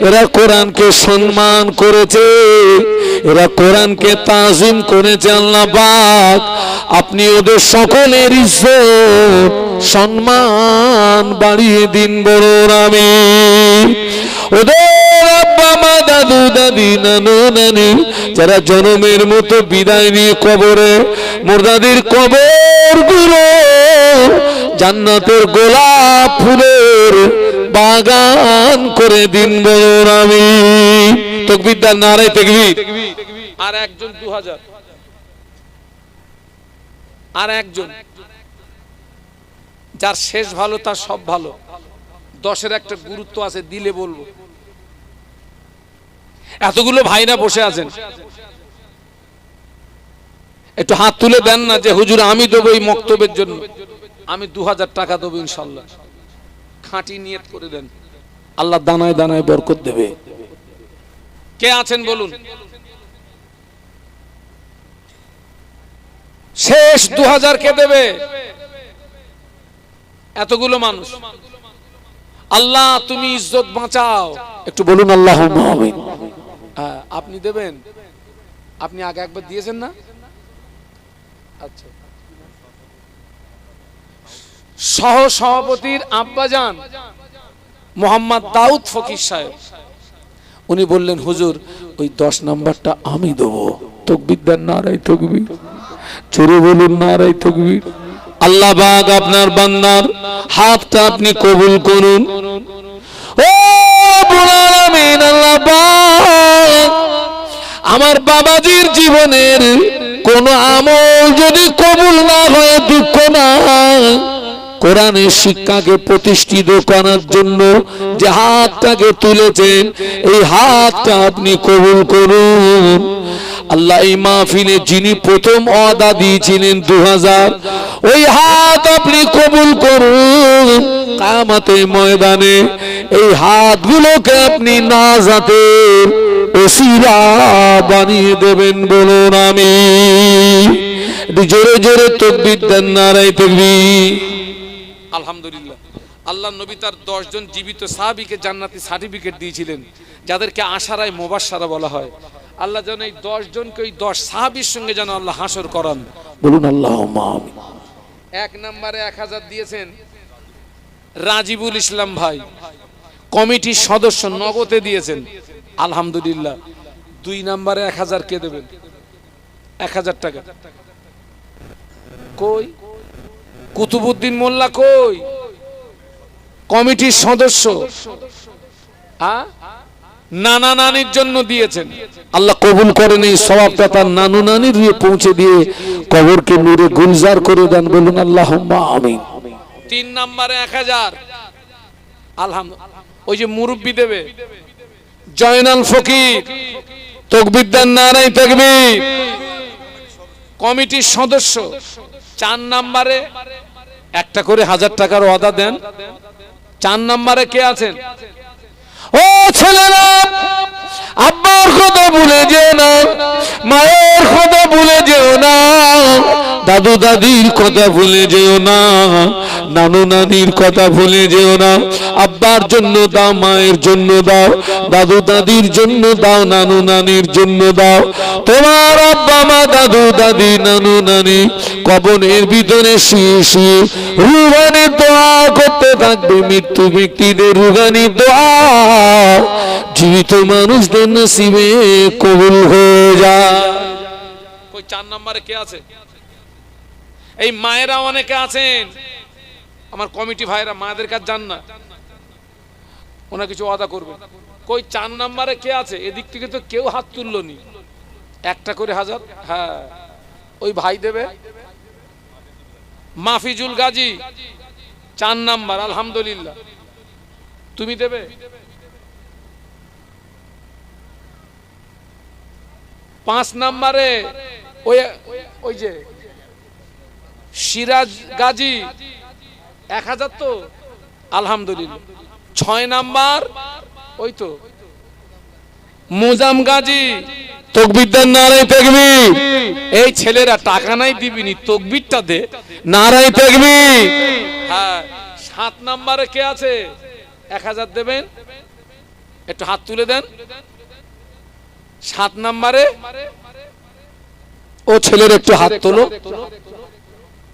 [SPEAKER 1] এরা কোরআনকে সম্মান করেছে, এরা কোরআনকে তাজিম করেছে। আল্লাহ পাক আপনি ওদের সকলের ইজ্জত সম্মান বাড়িয়ে দিন, বলুন আমিন। ওদের আব্বা মা দাদু দাদি নানু নানি যারা জনমের মতো বিদায় নিয়ে কবরে, মুর্দাদের কবর গুলো জান্নাতের গোলাপ ফুলের বাগান করে দিন, বলুন আমিন। তাকবীর দেন, নারায়ে তাকবীর।
[SPEAKER 2] আর একজন 2000, আর একজন যার শেষ ভালো তার সব ভালো, 10-এর একটা গুরুত্ব আছে, দিলে বলবো। এতগুলো ভাইরা বসে আছেন, একটু হাত তুলে দেন না যে হুজুর আমি দেবো এই মক্তবের জন্য, আমি 2000 টাকা দেবো ইনশাল্লাহ। খাঁটি নিয়ত করে দেন,
[SPEAKER 1] আল্লাহ দানায় দানায় বরকত দেবে।
[SPEAKER 2] কে আছেন বলুন? শেষ 2000 কে দেবে? এতগুলো মানুষ। আল্লাহ তুমি ইজ্জত বাঁচাও,
[SPEAKER 1] একটু বলুন আল্লাহুম্মা আমিন।
[SPEAKER 2] আপনি দেবেন? আপনি আগে একবার দিয়েছেন না? আচ্ছা, সহ সভাপতির আব্বাজান মোহাম্মদ দাউদ ফকির সাহেব,
[SPEAKER 1] উনি বললেন হুজুর ওই 10 নাম্বারটা আমি দেবো। তাকবীর দেন, নারায়ে তাকবীর। জোরে বলুন, নারায়ে তাকবীর। আল্লাহ পাক আপনার বান্দার হাতটা আপনি কবুল করুন। ও রব্বুল আলামিন, আল্লাহ পাক আমার বাবাজির জীবনের কোন আমল যদি কবুল না হয় দুঃখ নাই, কোরআনের শিক্ষাকে প্রতিষ্ঠিত করার জন্য যে হাতটাকে তুলেছেন এই হাতটা আপনি কবুল করুন। আল্লাহ এই মাহফিলে যিনি প্রথম ওয়াদা দিয়েছিলেন 2000, ওই হাত আপনি কবুল করুন। কিয়ামতের ময়দানে এই হাতগুলোকে আপনি নাজাতের ওসিলা বানিয়ে দেবেন, বলুন আমিন। জোরে জোরে তাকবীর দেন, নারায়ে তাকবীর।
[SPEAKER 2] আলহামদুলিল্লাহ। আল্লাহ নবী তার 10 জন জীবিত সাহাবীকে জান্নাতি সার্টিফিকেট দিয়েছিলেন, যাদেরকে আশারায়ে মুবাশশারা বলা হয়। আল্লাহ যেন এই 10 জনকে ওই 10 সাহাবীর সঙ্গে যেন আল্লাহ হাসর করান,
[SPEAKER 1] বলুন আল্লাহুম্মা আমিন।
[SPEAKER 2] 1 নম্বরে 1000 দিয়েছেন রাজিবুল ইসলাম ভাই, কমিটির সদস্য, নগদে দিয়েছেন, আলহামদুলিল্লাহ। 2 নম্বরে 1000 কে দেবেন? 1000 টাকা কই? কুতুবউদ্দিন মোল্লা কই? কমিটির সদস্য। নানা নানির জন্য দিয়েছেন,
[SPEAKER 1] আল্লাহ কবুল করেন এই সওয়াবটা তার নানু নানির পৌঁছে দিয়ে কবরকে নূরে গুলজার করে দেন, বলুন আল্লাহুম্মা আমিন।
[SPEAKER 2] 3 নম্বরে 1000 আলহামদুলিল্লাহ। ওই যে মুরব্বি দেবে
[SPEAKER 1] জয়নাল ফকির, তাকবীর দেন, নারায়ে তাকবীর।
[SPEAKER 2] কমিটির সদস্য 4 নম্বরে একটা করে 1000 টাকার ওয়াদা দেন। 4 নম্বরে কে আছেন?
[SPEAKER 1] ও ছেলেরা, আব্বার কথা ভুলে যেও না, মায়ের কথা ভুলে যেও না, দাদু দাদির কথা ভুলে যেও না, নানু নানির কথা ভুলে যেও না। আব্বার জন্য দাও, মায়ের জন্য দাও, দাদু দাদির জন্য দাও, নানু নানির জন্য দাও। তোমার আব্বা মা, দাদু দাদি, নানু নানি কবরের ভিতরে শুয়ে শুয়ে রুহানি দোয়া করতে থাকবে। মৃত্যু ব্যক্তিদের রুহানি দোয়া জীবিত মানুষদের নসিবে কবুল হয়ে যায়।
[SPEAKER 2] কই 4 নম্বরে কে আছে? এই মায়েরা অনেকে আছেন, আমার কমিটি ভাইরা মায়েদের কাছে যান না, ওনা কিছু ওয়াদা করবে। কই 4 নম্বরে কে আছে? এদিক থেকে তো কেউ হাত তুললনি। একটা করে 1000, হ্যাঁ ওই ভাই দেবে। মাফিজুল গাজী 4 নাম্বার, আলহামদুলিল্লাহ। তুমি দেবে? 5 নম্বরে ওই যে সিরাজ গাজী 1000 তো, আলহামদুলিল্লাহ। 6 নাম্বার ওই তো মুজাম গাজী,
[SPEAKER 1] তাকবীর দেন, নারায়ে তাকবীর।
[SPEAKER 2] এই ছেলেরা টাকা নাই দিবিনি, তাকবীরটা দে,
[SPEAKER 1] নারায়ে তাকবীর।
[SPEAKER 2] হ্যাঁ। 7 নম্বরে কে আছে? 1000 দেবেন, একটু হাত তুলে দেন। 7 নম্বরে
[SPEAKER 1] ও ছেলের একটু হাত তোলো।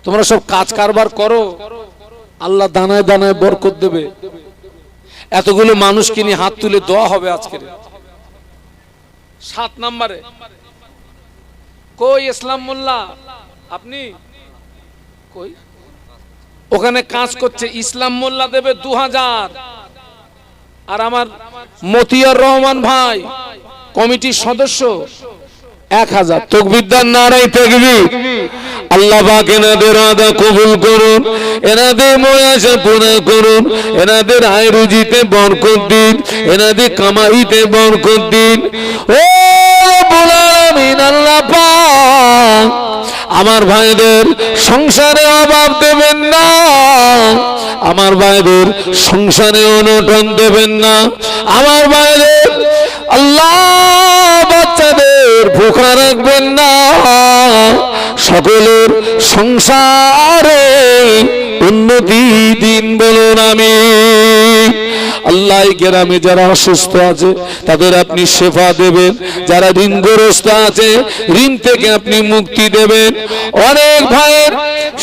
[SPEAKER 1] তোমরা সব কাজ কারবার করো, আল্লাহ দানায় দানায় বরকত দেবে।
[SPEAKER 2] এতগুলো মানুষকে নিয়ে হাত তুলে দোয়া হবে আজকে। 7 নম্বরে কই ইসলাম মোল্লা, আপনি কই? ওখানে কাজ করছে ইসলাম মোল্লা, দেবে 2000। আর আমার মতিয়ার রহমান ভাই কমিটির সদস্য
[SPEAKER 1] 1000। তাকবীর দেন, নারায়ে তাকবীর। আল্লাহ পাক এনাদের আদা কবুল করুন, এনাদের ময়াশা পূর্ণ করুন, এনাদের আয় রুজিতে বরকত দিন, এনাদের কামাইতে বরকত দিন। ও রব্বুল আলামিন, আল্লাহ পাক আমার ভাইদের সংসারে অভাব দেবেন না, আমার ভাইদের সংসারে অনটন দেবেন না, আমার ভাইদের আল্লাহ বাচ্চাদের ভুখা রাখবেন না, সকলের সংসারে উন্নতি দিন, বলুন আমিন। আল্লাহ গ্রামে যারা অসুস্থ আছে তাদের আপনি শেফা দেবেন, যারা ঋণগ্রস্ত আছে ঋণ থেকে আপনি মুক্তি দেবেন। অনেক ভাইয়ের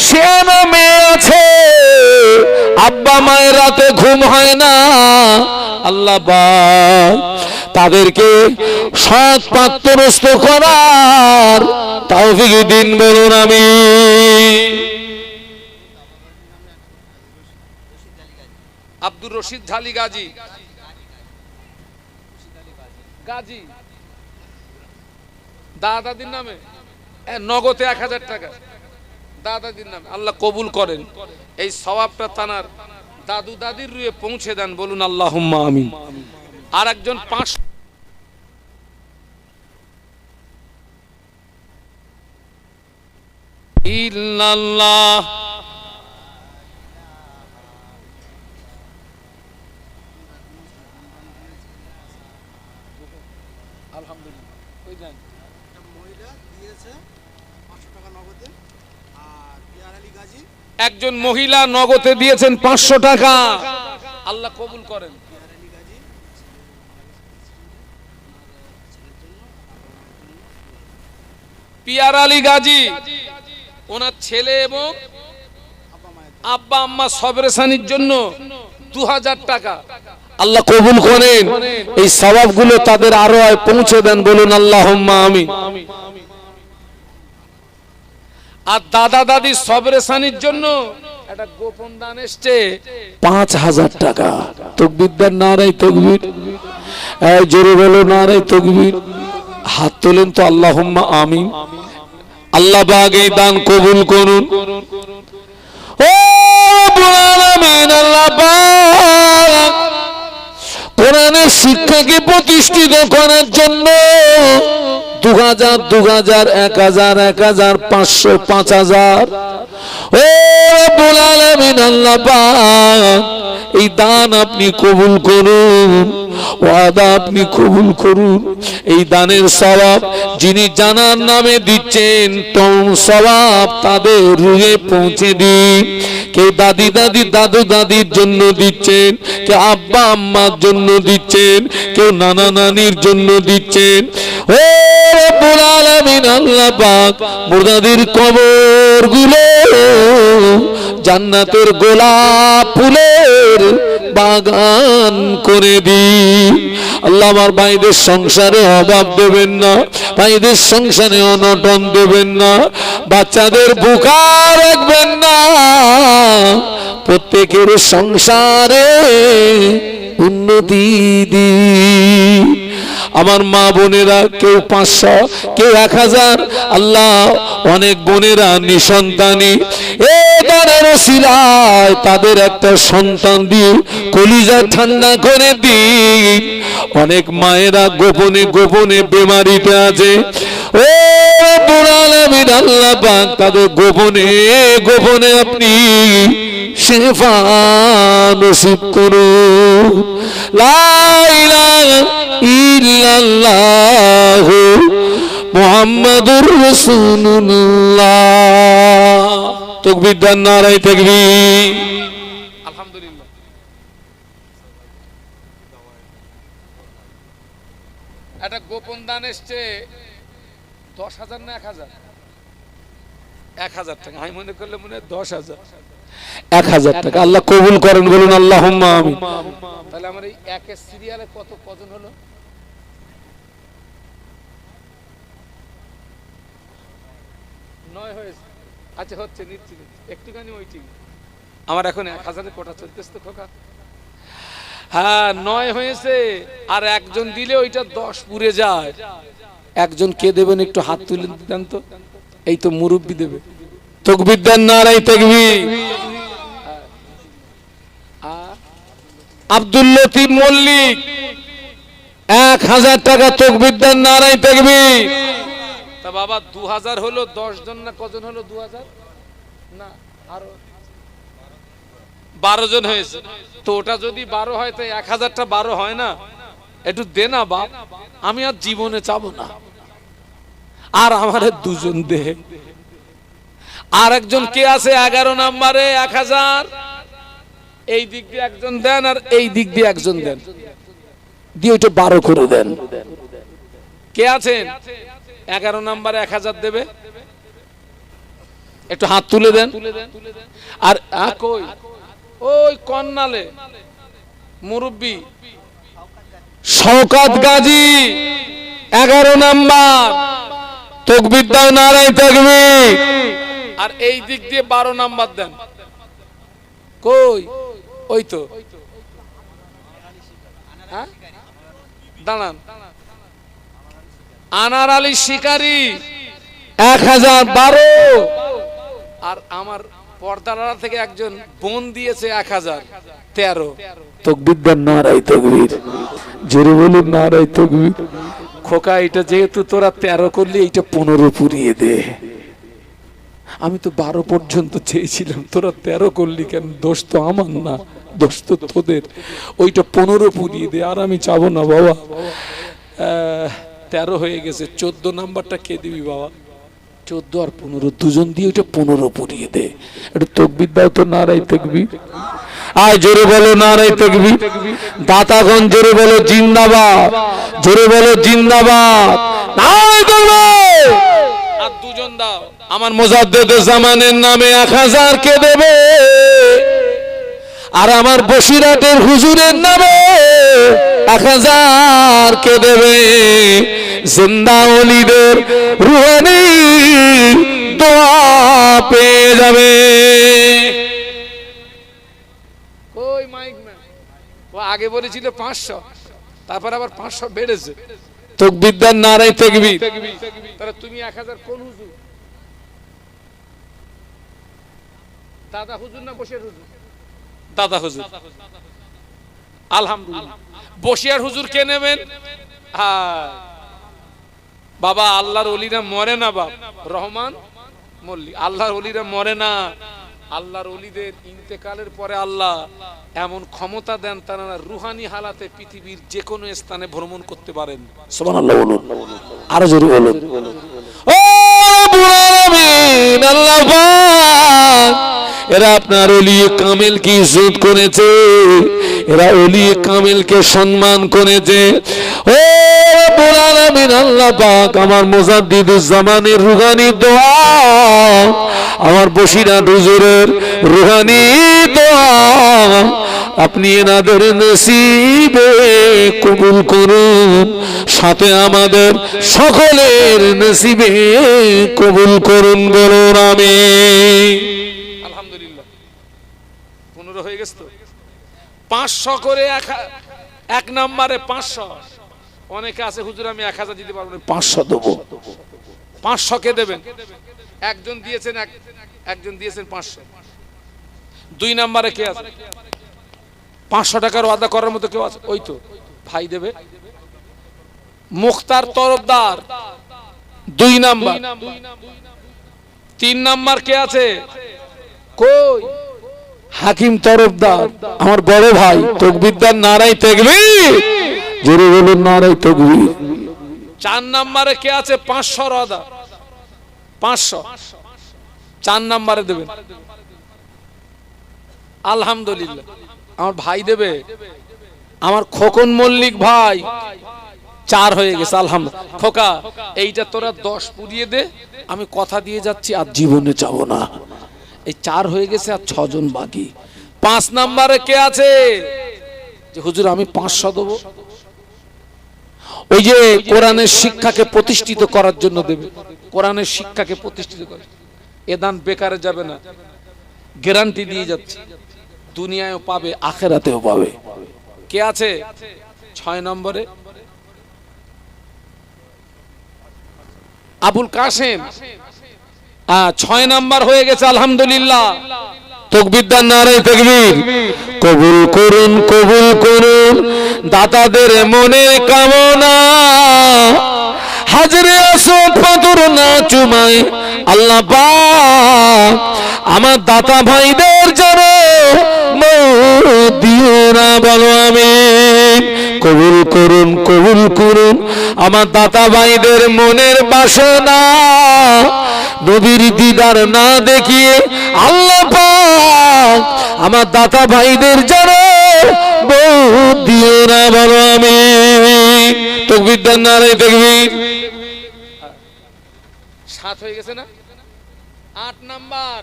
[SPEAKER 1] সেনা মেয়ে আছে, আব্বা মায়ের রাতে ঘুম হয় না, আল্লাহ পাক তাদেরকে সৎ পাত্রস্থ করার তৌফিক দিন, বলুন আমিন।
[SPEAKER 2] আব্দুর রশিদ ঝালি গাজী, গাজী দাদাদির নামে নগদে 1000 টাকা দাদাদির নামে, আল্লাহ কবুল করেন। এই সওয়াবটা তানার দাদু দাদির রুয়ে পৌঁছে দেন, বলুন আল্লাহুম্মা আমিন। আর একজন 500 ইল্লাল্লাহ, একজন মহিলা নগদে দিয়েছেন 500 টাকা, আল্লাহ কবুল করেন। পিয়ার আলী গাজী, ওনার ছেলে এবং আব্বা আম্মা সবরেসানির জন্য 2000 টাকা,
[SPEAKER 1] আল্লাহ কবুল করেন। এই সওয়াবগুলো তাদের আরো পৌঁছে দেন, বলুন আল্লাহুম্মা আমিন।
[SPEAKER 2] আর দাদা দাদি সবরেসানির জন্য একটা গোপন দান এসছে
[SPEAKER 1] 5000 টাকা। তাকবীর দেন, নারায়ে তাকবীর। এই জোরে বলো নারে তাকবীর। হাত তোলেন তো আল্লাহুম্মা আমিন। আল্লাহ পাক এই দান কবুল করুন। ও রব্বুল আলামিন, আল্লাহ পাক কোরআনের শিক্ষাকে প্রতিষ্ঠিত করার জন্য 2000 2000 1000 1000 500 5000 ও রব্বুল আলামিন আল্লাহ পাক এই দান আপনি কবুল করুন, ওয়াদা আপনি কবুল করুন। এই দানের সওয়াব যিনি জানার নামে দিচ্ছেন তোম সওয়াব তাদের রুহে পৌঁছে দিন। কেউ দাদি দাদু দাদির জন্য দিচ্ছেন, কেউ আব্বা আম্মার জন্য দিচ্ছেন, কেউ নানা নানির জন্য দিচ্ছেন। ও রব্বুল আলামিন আল্লাহ পাক মুর্দাদের কবরগুলো জান্নাতের গোলাপ ফুলের বাগান করে দিন। আল্লাহ আমার ভাইদের সংসারে অভাব দেবেন না, ভাইদের সংসারে অনটন দেবেন না, বাচ্চাদের বুকা রাখবেন না, প্রত্যেকের সংসারে উন্নতি দিন। আমার মা বোনেরা কেউ 500 কেউ 1000, আল্লাহ অনেক বোনেরা নিঃসন্তানী, এই দানের ওসিলায় তাদের একটা সন্তান দিয়ে কলিজা ঠান্ডা করে দিন। অনেক মায়েরা গোপনে গোপনে বেমারিতে আছে, ও রব্বুল আলামিন আল্লাহ পাক তাদের গোপনে গোপনে আপনি শিফা নসিব করুন। লা ইলাহা ইল্লাল্লাহ মুহাম্মাদুর রাসূলুল্লাহ। তাকবীর দেন, নারায়ে তাকবীর।
[SPEAKER 2] আলহামদুলিল্লাহ। একটা গোপন দান এসছে 10,000 না 1,000? 1,000 টাকা। আমি মনে করলে মনে হয় 10,000।
[SPEAKER 1] 1000 টাকা আল্লাহ কবুল করেন, বলুন আল্লাহুম্মা আমিন।
[SPEAKER 2] তাহলে আমার এই একের সিরিয়ালে কজন হলো? 9 হয়েছে। আচ্ছা হচ্ছে, নিচ্ছি একটুখানি ওইটিং। আমার এখন 1000 কোটা চলতেছে তো খোকা। হ্যাঁ 9 হয়েছে, আর একজন দিলে ওইটা 10 পুরে যায়। একজন কে দেবেন একটু হাত তুলে দেন তো। এই তো মুরব্বি দেবে।
[SPEAKER 1] তাকবীর দেন, নারায়ে তাকবীর। আব্দুল লতিফ মল্লিক 1000 টাকা। তাকবীর দেন, নারায়ে তাকবীর।
[SPEAKER 2] তা বাবা 2000 হলো, 10 জন না কজন হলো? 2000 না আরো 12 জন হয়েছে। তো ওটা যদি 12 হয় তো 1000টা 12 হয় না? একটু দে না বাপ, আমি আর জীবনে চাবো না। আর আমারে 2 জন দে। আর একজন কে আছে 11 নম্বরে 1000? এই দিক দিয়ে একজন দেন আর এই দিক দিয়ে একজন দেন,
[SPEAKER 1] দিয়ে ওটা 12 করে দেন।
[SPEAKER 2] কে আছেন 11 নম্বরে 1000 দেবে? একটু হাত তুলে দেন। আর কই ওই কন্নালে মুরব্বি
[SPEAKER 1] শওকত গাজী 11 নাম্বার। তাকবীর দাও, নারায়ে তাকবীর।
[SPEAKER 2] আর এই দিক দিয়ে 12 নাম্বার দেন। কই ওই তো, হ্যাঁ দাঁড়ান। আনার আলী শিকারী
[SPEAKER 1] 1012।
[SPEAKER 2] আর আমার পর্দারা থেকে একজন বোন দিয়েছে 1013।
[SPEAKER 1] তাকবীর দেন, নারায়ে তাকবীর। জোরে বলুন নারায়ে তাকবীর।
[SPEAKER 2] খোকা এটা যেহেতু তোরা 13 করলি, এইটা 15 পুরিয়ে দে। আমি তো 12 পর্যন্ত চেয়েছিলাম, তোরা 13 করলি কেন? দোষ তো আমার না, দোষ তো তোদের। ওইটা 15 পুরিয়ে দে। আর আমি চাবো না বাবা। 13 হয়ে গেছে। 14 নাম্বারটা কে দিবি বাবা? 14 আর 15 দুজন দিয়ে ওইটা 15 পুরিয়ে দে।
[SPEAKER 1] একটু তাকবীর দাও তো, নারায়ে তাকবীর। আয় জোরে বলো নারায়ে তাকবীর। দাতাগণ জোরে বলো জিন্দাবাদ, জোরে বলো জিন্দাবাদ, নারায়ে তাকবীর।
[SPEAKER 2] আর দুজন দাও।
[SPEAKER 1] আমার মুজাদ্দেদে জামানের নামে 1000 কে দেবে, আর আমার বসিরহাটের হুজুরের নামে 1000 কে দেবে। জিন্দা ওলিদের রুহানি দোয়া পেয়ে যাবে।
[SPEAKER 2] কই মাইক ম্যান? ও আগে বলেছিল 500। তারপর আবার 500 বেড়েছে।
[SPEAKER 1] তাকবীর দেন, নারায়ে তাকবীর।
[SPEAKER 2] তাহলে তুমি 1000 কোন হুজুর? দাদা হুজুর না বসিয়ার হুজুর? দাদা হুজুর। আলহামদুলিল্লাহ। বসিয়ার হুজুর কে নেবেন? হ্যাঁ বাবা, আল্লাহর ওলিরা মরে না বাপ, রহমান মল্লিক। আল্লাহর ওলিরা মরে না। আল্লাহর ওলিদের ইন্তেকালের পরে আল্লাহ এমন ক্ষমতা দেন, তারা রুহানি হালাতে পৃথিবীর যে কোনো স্থানে ভ্রমণ করতে পারেন।
[SPEAKER 1] সুবহানাল্লাহ বলুন, আরো জোরে বলুন। ও রব্বুল আলামিন, আল্লাহ পাক এরা আপনার ওলি কামেলকে ইজ্জত করেছে, এরা ওলি কামেলকে সম্মান করেছে। ও রব্বুল আলামিন, আল্লাহ পাক আমার মুজাদ্দিদুজ জামানের রুহানি দোয়া, আমার বসিরহাট হুজুরের রুহানি দোয়া আপনি এনাদের নসিবে কবুল করুন, সাথে আমাদের সকলের নসিবে কবুল করুন, বলুন আমিন।
[SPEAKER 2] আলহামদুলিল্লাহ। 15 হয়ে গেছে তো। 500 করে এক নম্বরে 500। অনেকে আছে হুজুর আমি 1000 দিতে পারবো না,
[SPEAKER 1] 500 দেবো।
[SPEAKER 2] 500 কে দেবেন? একজন দিয়েছেন, একজন দিয়েছেন 500। 2 নম্বরে কে আছে? 500 টাকার ওয়াদা করার মতো কেউ আছে? ওই তো ভাই দেবে, মুখতার তরফদার 2 নাম্বার। 3 নাম্বার কে আছে? কই?
[SPEAKER 1] হাকিম তরফদার আমার বড় ভাই। তাকবীর দেন, নারায়ে তাকবীর। জোরে বলুন, নারায়ে তাকবীর।
[SPEAKER 2] 4 নম্বরে কে আছে? 500 ওয়াদা, 500 4 নম্বরে দেবেন। আলহামদুলিল্লাহ, আমার ভাই দেবে, আমার খোকন মল্লিক ভাই 4 হয়ে গেছে। আলহামদুলিল্লাহ। খোকা এইটা তোরা 10 পুরিয়ে দে, আমি কথা দিয়ে যাচ্ছি আর জীবনে যাব না। এই 4 হয়ে গেছে, আর 6 জন বাকি। 5 নম্বরে কে আছে যে হুজুর আমি 500 দেবো?
[SPEAKER 1] ওই যে কোরআনের শিক্ষাকে প্রতিষ্ঠিত করার জন্য দেবে,
[SPEAKER 2] কোরআনের শিক্ষাকে প্রতিষ্ঠিত করে। এ দান বেকারে যাবে না, গ্যারান্টি দিয়ে যাচ্ছে। দুনিয়ায়ও পাবে,
[SPEAKER 1] আখিরাতেও পাবে।
[SPEAKER 2] কে আছে 6 নম্বরে? আবুল কাসেম। 6 নাম্বার হয়ে গেছে। আলহামদুলিল্লাহ।
[SPEAKER 1] তাকবীর দেন, নারায়ে তাকবীর। কবুল করুন, কবুল করুন দাতাদের মনের কামনা, হাজরে আসদ পাথর না চুমায় আল্লাহ পাক আমার দাতা ভাইদের যেন মওত দিও না, বলো আমিন। কবুল করুন, কবুল করুন আমার দাতা ভাইদের মনের বাসনা, নবীর দিদার না দেখিয়ে আল্লাহ পাক আমার দাতা ভাইদের যেন মওত দিও না, বলো আমিন। তাকবীর দেন, নারায়ে তাকবীর।
[SPEAKER 2] 7 হয়ে গেছে না? 8 নাম্বার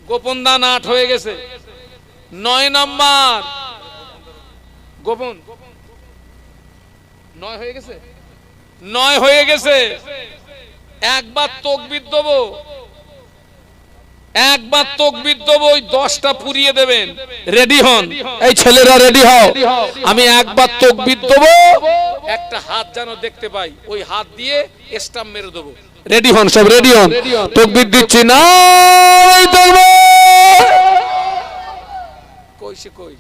[SPEAKER 2] গোপন দান 8 হয়ে গেছে। 9 নাম্বার গোপন 9 হয়ে গেছে। 9 হয়ে গেছে। একবার তাকবীর দেবো, একবার তাকবীর দেবো, ওই 10টা পুরিয়ে দেবেন। রেডি হন,
[SPEAKER 1] এই ছেলেরা রেডি হও।
[SPEAKER 2] আমি একবার তাকবীর দেবো, একটা হাত যেন দেখতে পাই, ওই হাত দিয়ে স্টাম্প মেরে দেবো।
[SPEAKER 1] রেডি হন, সব রেডি হন। তাকবীর দিচ্ছি, নারায়ে তাকবীর।
[SPEAKER 2] কই সে কই?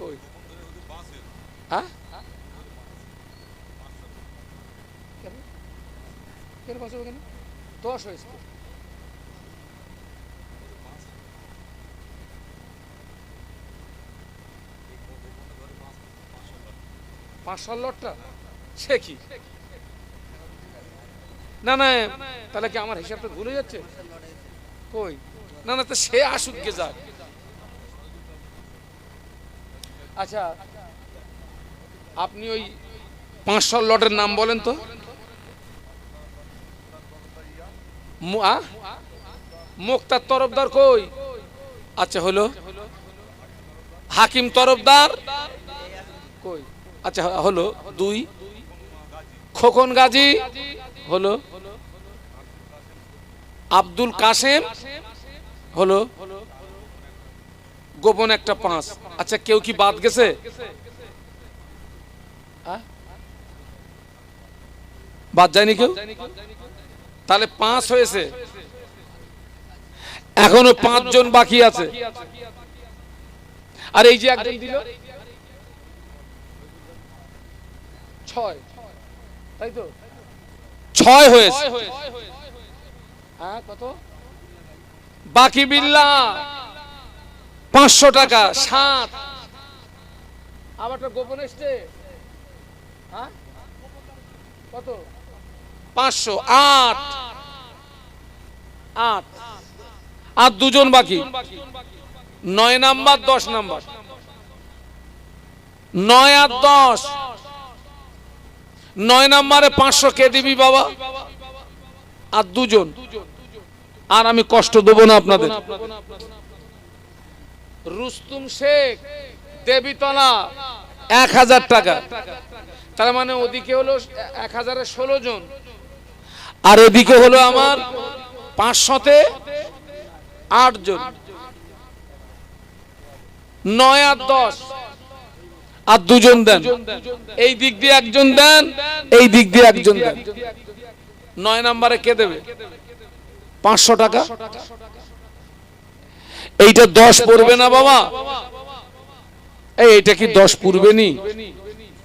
[SPEAKER 2] কই? হ্যাঁ? কেন বসে কেন? 10 হয়েছে। পাঁচশোর লটটা সে কি? না না, তাহলে কি আমার হিসাবটা ভুলে যাচ্ছে? কই? না না, তো সে আসুক গে যাক। আচ্ছা, আপনি ওই 500 লটের নাম বলেন তো। মুক্তার তরফদার কই? আচ্ছা হলো। হাকিম তরফদার কই? আচ্ছা হলো 2। খোকন গাজী হলো। আব্দুল কাসেম হলো। গোপন একটা 5। আচ্ছা কেউ কি বাদ গেছে? বাদ যায়নি কেউ? তাহলে 5 হয়েছে, এখনো 5 জন বাকি আছে। আর এই যে একজন দিল 6, তাই তো 6 হয়েছে। কত বাকি? বিল্লাহ 500 টাকা। 7 আবার গোপন এসছে। কত? 500। 8 আর 2 জন বাকি। 9 নাম্বার 10 নাম্বার। 9 আর 10। 9 নাম্বারে 500 কে দিবি বাবা? আর 2 জন। আর আমি কষ্ট দেব না আপনাদের। রুস্তুম শেখ, দেবীতলা 1000 টাকা। তার মানে ওদিকে হলো 1000-এ 16 জন, আর এদিকে হলো আমার 500-তে 8 জন। 9 আর 10 আর 2 জন দেন। এই দিক দিয়ে একজন দেন, এই দিক দিয়ে একজন দেন। 9 নম্বরে কে দেবে? 500 টাকা। এইটা 10 পড়বে না বাবা? এইটা কি 10 পড়বে নি?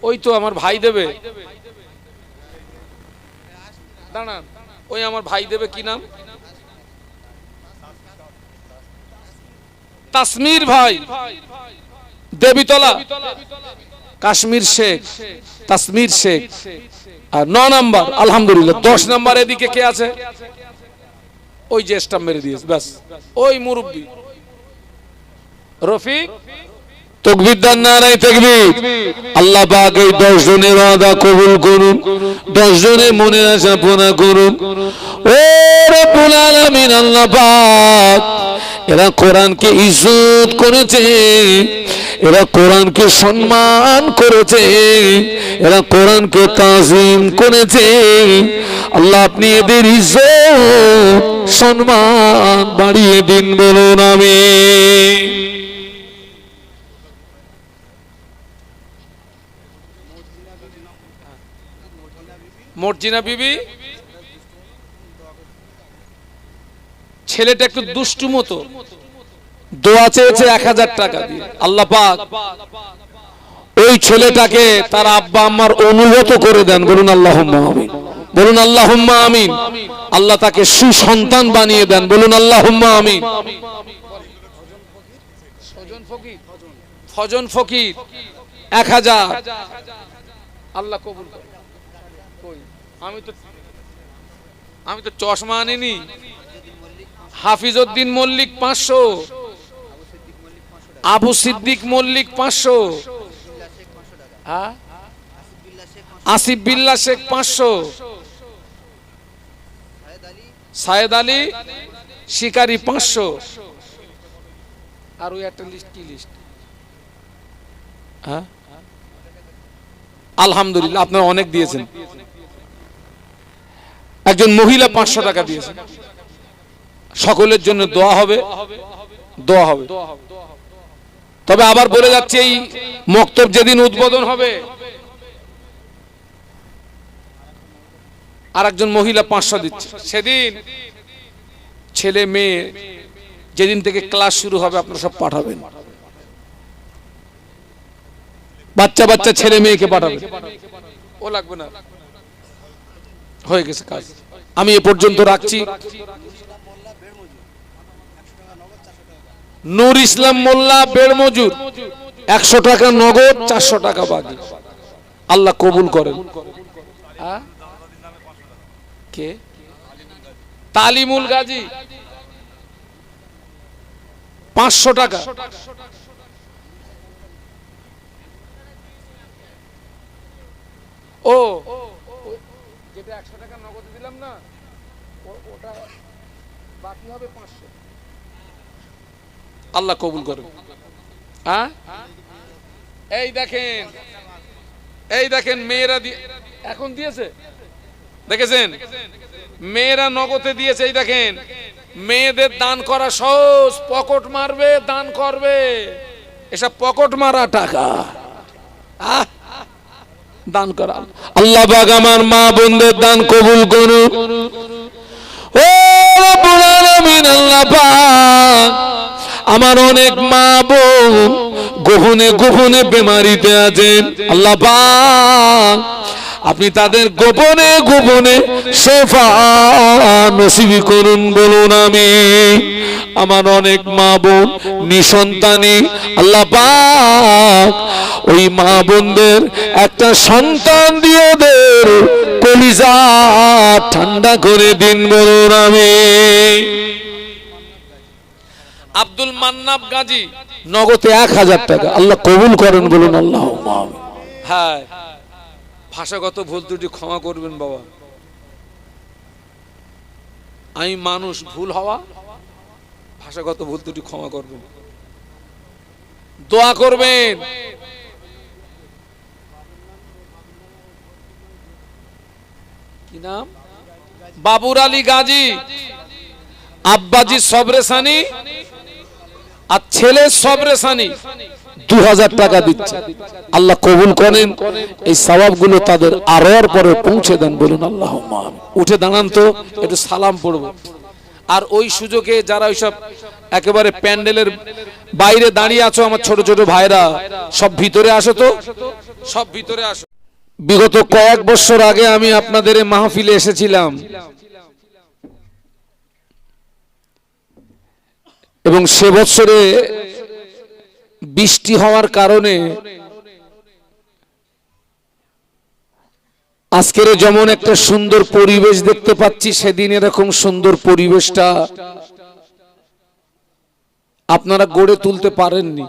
[SPEAKER 2] ওই তো আমার ভাই দেবে। দাঁড়ান, ওই আমার ভাই দেবে। কি নাম? তাসমির ভাই, দেবীতলা। কাশ্মীর শেখ, তাসমির শেখ। আর 9 নাম্বার আলহামদুলিল্লাহ। 10 নাম্বার এদিকে কে আছে? ওই যে স্টাম্প মেরে দিয়েছে, ব্যাস ওই মুরব্বি রফিক। তাকবীর দেন, নারায়ে তাকবীর। আল্লাহ পাক এই 10 জনের ওয়াদা কবুল করুন, 10 জনের মনের আশা পূর্ণ করুন। ও রব্বুল আলামিন, আল্লাহ পাক এরা কোরআনকে ইজ্জত করেছে, এরা কোরআনকে সম্মান করেছে, এরা কোরআনকে তাজিম করেছে। আল্লাহ আপনি এদের ইজ্জত সম্মান বাড়িয়ে দিন, বলুন আমিন। মর্জিনা বিবি, ছেলেটা একটু দুষ্টু মতো, দোয়া চেয়েছে 1000 টাকা দিয়ে। আল্লাহ পাক ওই ছেলেটাকে তার আব্বা আম্মার অনুগত করে দেন, বলুন আল্লাহুম্মা আমিন। বলুন আল্লাহুম্মা আমিন। আল্লাহ তাকে সুসন্তান বানিয়ে দেন, বলুন আল্লাহুম্মা আমিন। ফজন ফকির 1000। আল্লাহ কবুল করুন। আমি তো চশমা আনিনি। হাফিজউদ্দিন মল্লিক 500, আবু সিদ্দিক মল্লিক 500, আসিফ বিল্লাহ শেখ 500, সায়েদ আলী শিকারি 500। আর ওই একটা লিস্ট, কি লিস্ট? আলহামদুলিল্লাহ, আপনারা অনেক দিয়েছেন। একজন মহিলা 500 টাকা দিয়েছেন। সকলের জন্য দোয়া হবে, দোয়া হবে। তবে আবার বলে যাচ্ছে, এই মক্তব যেদিন উদ্বোধন হবে, আর একজন মহিলা 500 দিচ্ছে। সেদিন ছেলে মেয়ে যেদিন থেকে ক্লাস শুরু হবে আপনারা সব পাঠাবেন, বাচ্চা বাচ্চা ছেলে মেয়েকে পাঠাবেন। ও লাগবে না, হয়ে গেছে কাজ। আমি এ পর্যন্ত রাখছি। নূর ইসলাম মোল্লা বেড় মজুর 100 টাকা নগদ, 400 টাকা বাকি। আল্লাহ কবুল করেন। কে? তালিমুল গাজী 500 টাকা। ও যেটা 100 টাকা নগদ দিলাম না, ওটা বাকি হবে 500। আল্লাহ কবুল করুন। এই দেখেন, এই দেখেন মেয়েরা এখন দিয়েছে, দেখেছেন? মেয়েরা নগদে দিয়েছে। এই দেখেন, মেয়েদের দান করা সহজ, পকেট মারবে দান করবে, এসব পকেট মারা টাকা। দান করা।
[SPEAKER 1] আল্লাহ পাক আমার মা বোনদের দান কবুল করুন। ও রব্বুল আলামিন, আল্লাহ পাক আমার অনেক মা বোন গোপনে গোপনে বেমারিতে আছেন, আল্লাহ পাক আপনি তাদের গোপনে গোপনে শেফা নসিব করুন, বলুন আমিন। আমার অনেক মা বোন নিঃসন্তানী, আল্লাহ পাক ওই মা বোনদের একটা সন্তান দিয়ে ওদের কলিজা ঠান্ডা করে দিন, বলুন আমিন।
[SPEAKER 2] আব্দুল মান্নাব গাজী
[SPEAKER 1] নগদে 1000 টাকা, আল্লাহ কবুল করেন, বলুন আল্লাহুম্মা আমিন।
[SPEAKER 2] হ্যাঁ, ভাষাগত ভুল ত্রুটি ক্ষমা করবেন বাবা, আমি মানুষ, ভুল হওয়া, ভাষাগত ভুল ত্রুটি ক্ষমা করবেন, দোয়া করবেন। কি নাম? বাবুর আলী গাজী, আব্বাজি সবরেসানি আর ছেলে সবরেসানি
[SPEAKER 1] 2000 টাকা দিচ্ছে, আল্লাহ কবুল করেন। এই সওয়াবগুলো তাদের আরোয়ার পরে পৌঁছে দেন, বলুন আল্লাহুম্মা আমিন।
[SPEAKER 2] উঠে দাঁড়ান তো, একটু সালাম পড়বো। আর ওই সুযোগে যারা ওইসব একেবারে প্যান্ডেলের বাইরে দাঁড়িয়ে আছো আমার ছোট ছোট ভাইরা, সব ভিতরে আসো তো, সব ভিতরে আসো।
[SPEAKER 1] বিগত কয়েক বছর আগে আমি আপনাদের এই মাহফিলে এসেছিলাম এবং সে বছরে বৃষ্টি হওয়ার কারণে আজকের যেমন একটা সুন্দর পরিবেশ দেখতে পাচ্ছি, সেদিন এরকম সুন্দর পরিবেশটা আপনারা গড়ে তুলতে পারেননি।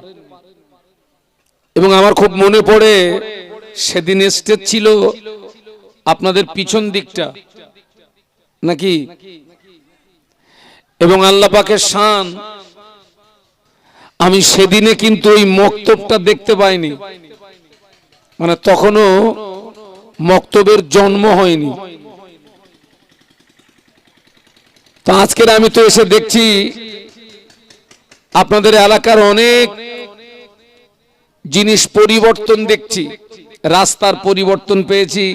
[SPEAKER 1] এবং আমার খুব মনে পড়ে সেদিন স্টেজ ছিল আপনাদের পিছন দিকটা নাকি, এবং আল্লাহ পাকের শান, আমি সেদিনে কিন্তু ওই মক্তবটা দেখতে পাইনি, মানে তখনও মক্তবের জন্ম হয়নি। তো আজকের আমি তো এসে দেখছি আপনাদের এলাকার অনেক জিনিস পরিবর্তন দেখছি, রাস্তার পরিবর্তন পেয়েছি,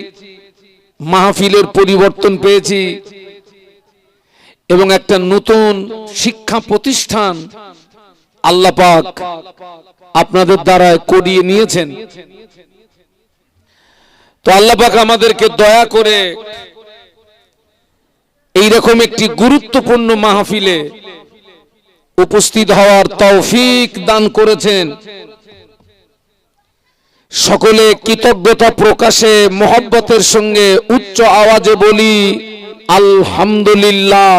[SPEAKER 1] মাহফিলের পরিবর্তন পেয়েছি, এবং একটা নতুন শিক্ষা প্রতিষ্ঠান আল্লাহ পাক আপনাদের দ্বারা করিয়ে নিয়েছেন। তো আল্লাহ পাক আমাদেরকে দয়া করে এইরকম একটি গুরুত্বপূর্ণ মাহফিলে উপস্থিত হওয়ার তৌফিক দান করেছেন। সকলে কৃতজ্ঞতা প্রকাশে মহব্বতের সঙ্গে উচ্চ আওয়াজে বলি আলহামদুলিল্লাহ।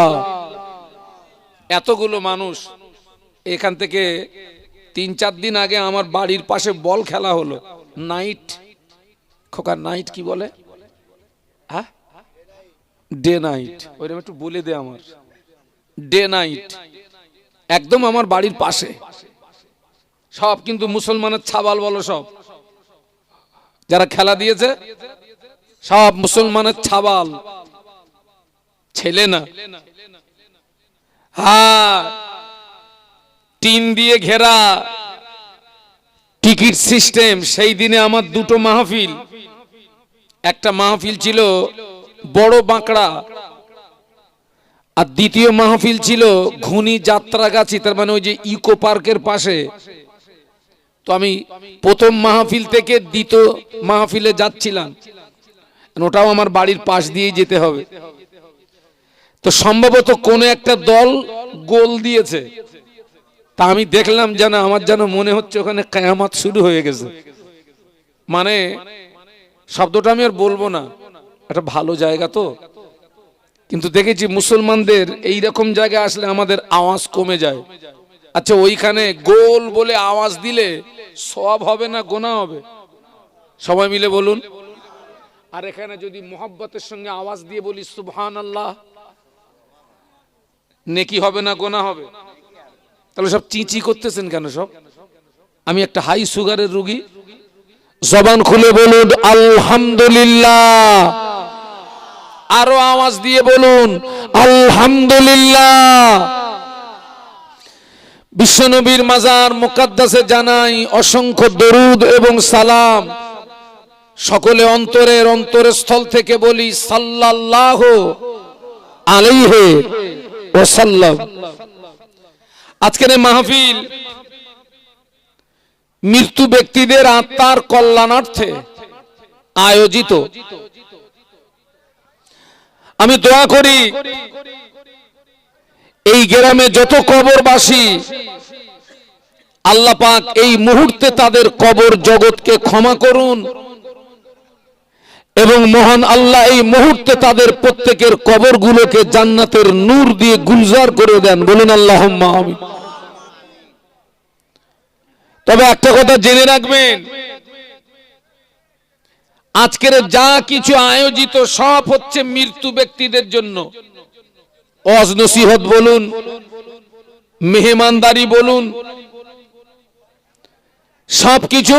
[SPEAKER 2] এতগুলো মানুষ, এখান থেকে 3-4 দিন আগে আমার বাড়ির পাশে বল খেলা হলো, নাইট, খোকা নাইট কি বলে, হ্যাঁ ডে নাইট, ওইরকম একটু বলে দে আমার, ডে নাইট, একদম আমার বাড়ির পাশে। সব কিন্তু মুসলমানের ছাবাল বলো, সব যারা খেলা দিয়েছে সব মুসলমানের ছাবাল, ছেলে না। হ্যাঁ, টিন দিয়ে ঘেরা, টিকিট সিস্টেম। সেই দিনে আমার দুটো মাহফিল, একটা মাহফিল ছিল বড় বাঁকড়া, আর দ্বিতীয় মাহফিল ছিল ঘুনি যাত্রাগাছি, তার মানে ওই যে ইকো পার্কের পাশে। তো আমি প্রথম মাহফিল থেকে দ্বিতীয় মাহফিলে যাচ্ছিলাম, ওটাও আমার বাড়ির পাশ দিয়েই যেতে হবে। তো সম্ভবত কোন একটা দল গোল দিয়েছে, তা আমি দেখলাম যেন, আমার যেন মনে হচ্ছে ওখানে কিয়ামত শুরু হয়ে গেছে। মানে শব্দটা আমি আর বলবো না, একটা ভালো জায়গা তো, কিন্তু দেখেছি মুসলমানদের এই রকম জায়গায় আসলে আমাদের আওয়াজ কমে যায়। আচ্ছা, ওইখানে গোল বলে আওয়াজ দিলে সওয়াব হবে না গোনা হবে? সবাই মিলে বলুন। আর এখানে যদি মোহাব্বতের সঙ্গে আওয়াজ দিয়ে বলি সুবহানাল্লাহ, নেকি হবে না গোনা হবে? তাহলে সব চিঁচি করতেছেন কেন সব? আমি একটা হাই সুগারের রোগী,
[SPEAKER 1] জবান খুলে বলুন আলহামদুলিল্লাহ,
[SPEAKER 2] আরো আওয়াজ দিয়ে বলুন
[SPEAKER 1] আলহামদুলিল্লাহ। বিশ্বনবীর মাজার মুকাদ্দাসে জানাই অসংখ্য দরুদ এবং সালাম।
[SPEAKER 2] সকলে অন্তরের অন্তরস্থল থেকে বলি সাল্লাল্লাহু আলাইহি ওয়াসাল্লাম। আজকের এই মাহফিল মৃত্যু ব্যক্তিদের আত্মার কল্যাণার্থে আয়োজিত। আমি দোয়া করি এই গ্রামে যত কবরবাসী, আল্লাহ পাক এই মুহূর্তে তাদের কবর জগৎকে ক্ষমা করুন এবং মহান আল্লাহ এই মুহূর্তে তাদের প্রত্যেকের কবরগুলোকে জান্নাতের নূর দিয়ে গুলজার করে দেন। বলুন আল্লাহুম্মা আমিন। তবে একটা কথা জেনে রাখবেন, আজকের যা কিছু আয়োজিত সব হচ্ছে মৃত্যু ব্যক্তিদের জন্য। ওয়াজ নসিহত বলুন, মেহমানদারি বলুন, সবকিছু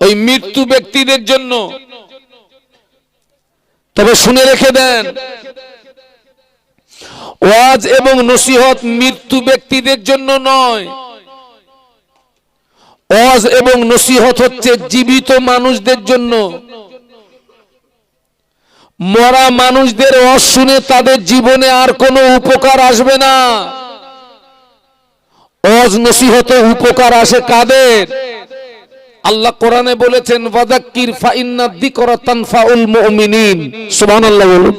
[SPEAKER 2] ওই মৃত্যু ব্যক্তিদের জন্য। তবে শুনে রেখে দেন, ওয়াজ এবং নসিহত মৃত্যু ব্যক্তিদের জন্য নয়। ওয়াজ এবং নসিহত হচ্ছে জীবিত মানুষদের জন্য। মরা মানুষদের ওয়াজ শুনে তাদের জীবনে আর কোনো উপকার আসবে না। ওয়াজ নসিহতে উপকার আসে কাদের? আল্লাহ কোরআনে বলেছেন ওয়াযাক্কির ফাইন্না যিকরা তানফাউল মুমিনিন। সুবহানাল্লাহ বলুন।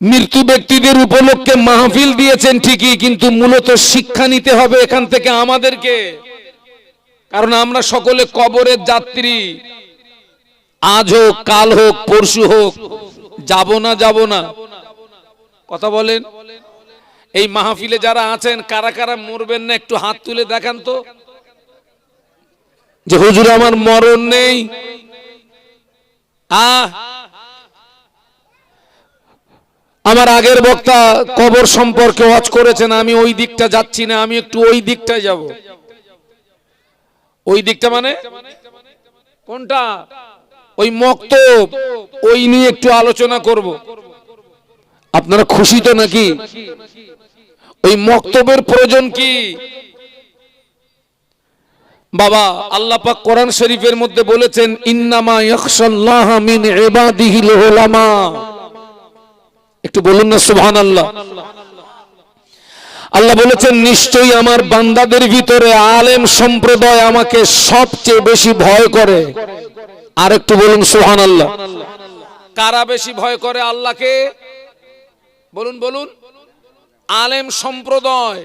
[SPEAKER 2] মৃত্যু ব্যক্তিদের উপলক্ষে মাহফিল দিয়েছেন ঠিকই, কিন্তু মূলত শিক্ষা নিতে হবে এখান থেকে আমাদেরকে। কারণ আমরা সকলে কবরের যাত্রী। আজ হোক, কাল হোক, পরশু হোক, যাব না কথা বলেন। এই মাহফিলে যারা আছেন কারা কারা মরবেন না একটু হাত তুলে দেখান তো, যে হুজুর আমার মরণ নেই। আমার আগের বক্তা কবর সম্পর্কে ওয়াজ করেছেন, আমি ওই দিকটা যাচ্ছি না, আমি একটু ওই দিকটায় যাব। ওই দিকটা মানে কোনটা? ওই মক্তব, ওই নিয়ে একটু আলোচনা করব। আপনারা খুশি তো নাকি? ওই মক্তবের প্রয়োজন কি? বাবা আল্লাহ পাক কোরআন শরীফের মধ্যে বলেছেন ইন্নামা ইয়াখশাল্লাহা মিন ইবাদিহিল উলামা। একটু বলুন না সুবহানাল্লাহ। আল্লাহ বলেছেন নিশ্চয়ই আমার বান্দাদের ভিতরে আলেম সম্প্রদায় আমাকে সবচেয়ে বেশি ভয় করে। আর একটু বলুন সুবহানাল্লাহ। কারা বেশি ভয় করে আল্লাহকে? বলুন বলুন। আলেম সম্প্রদায়।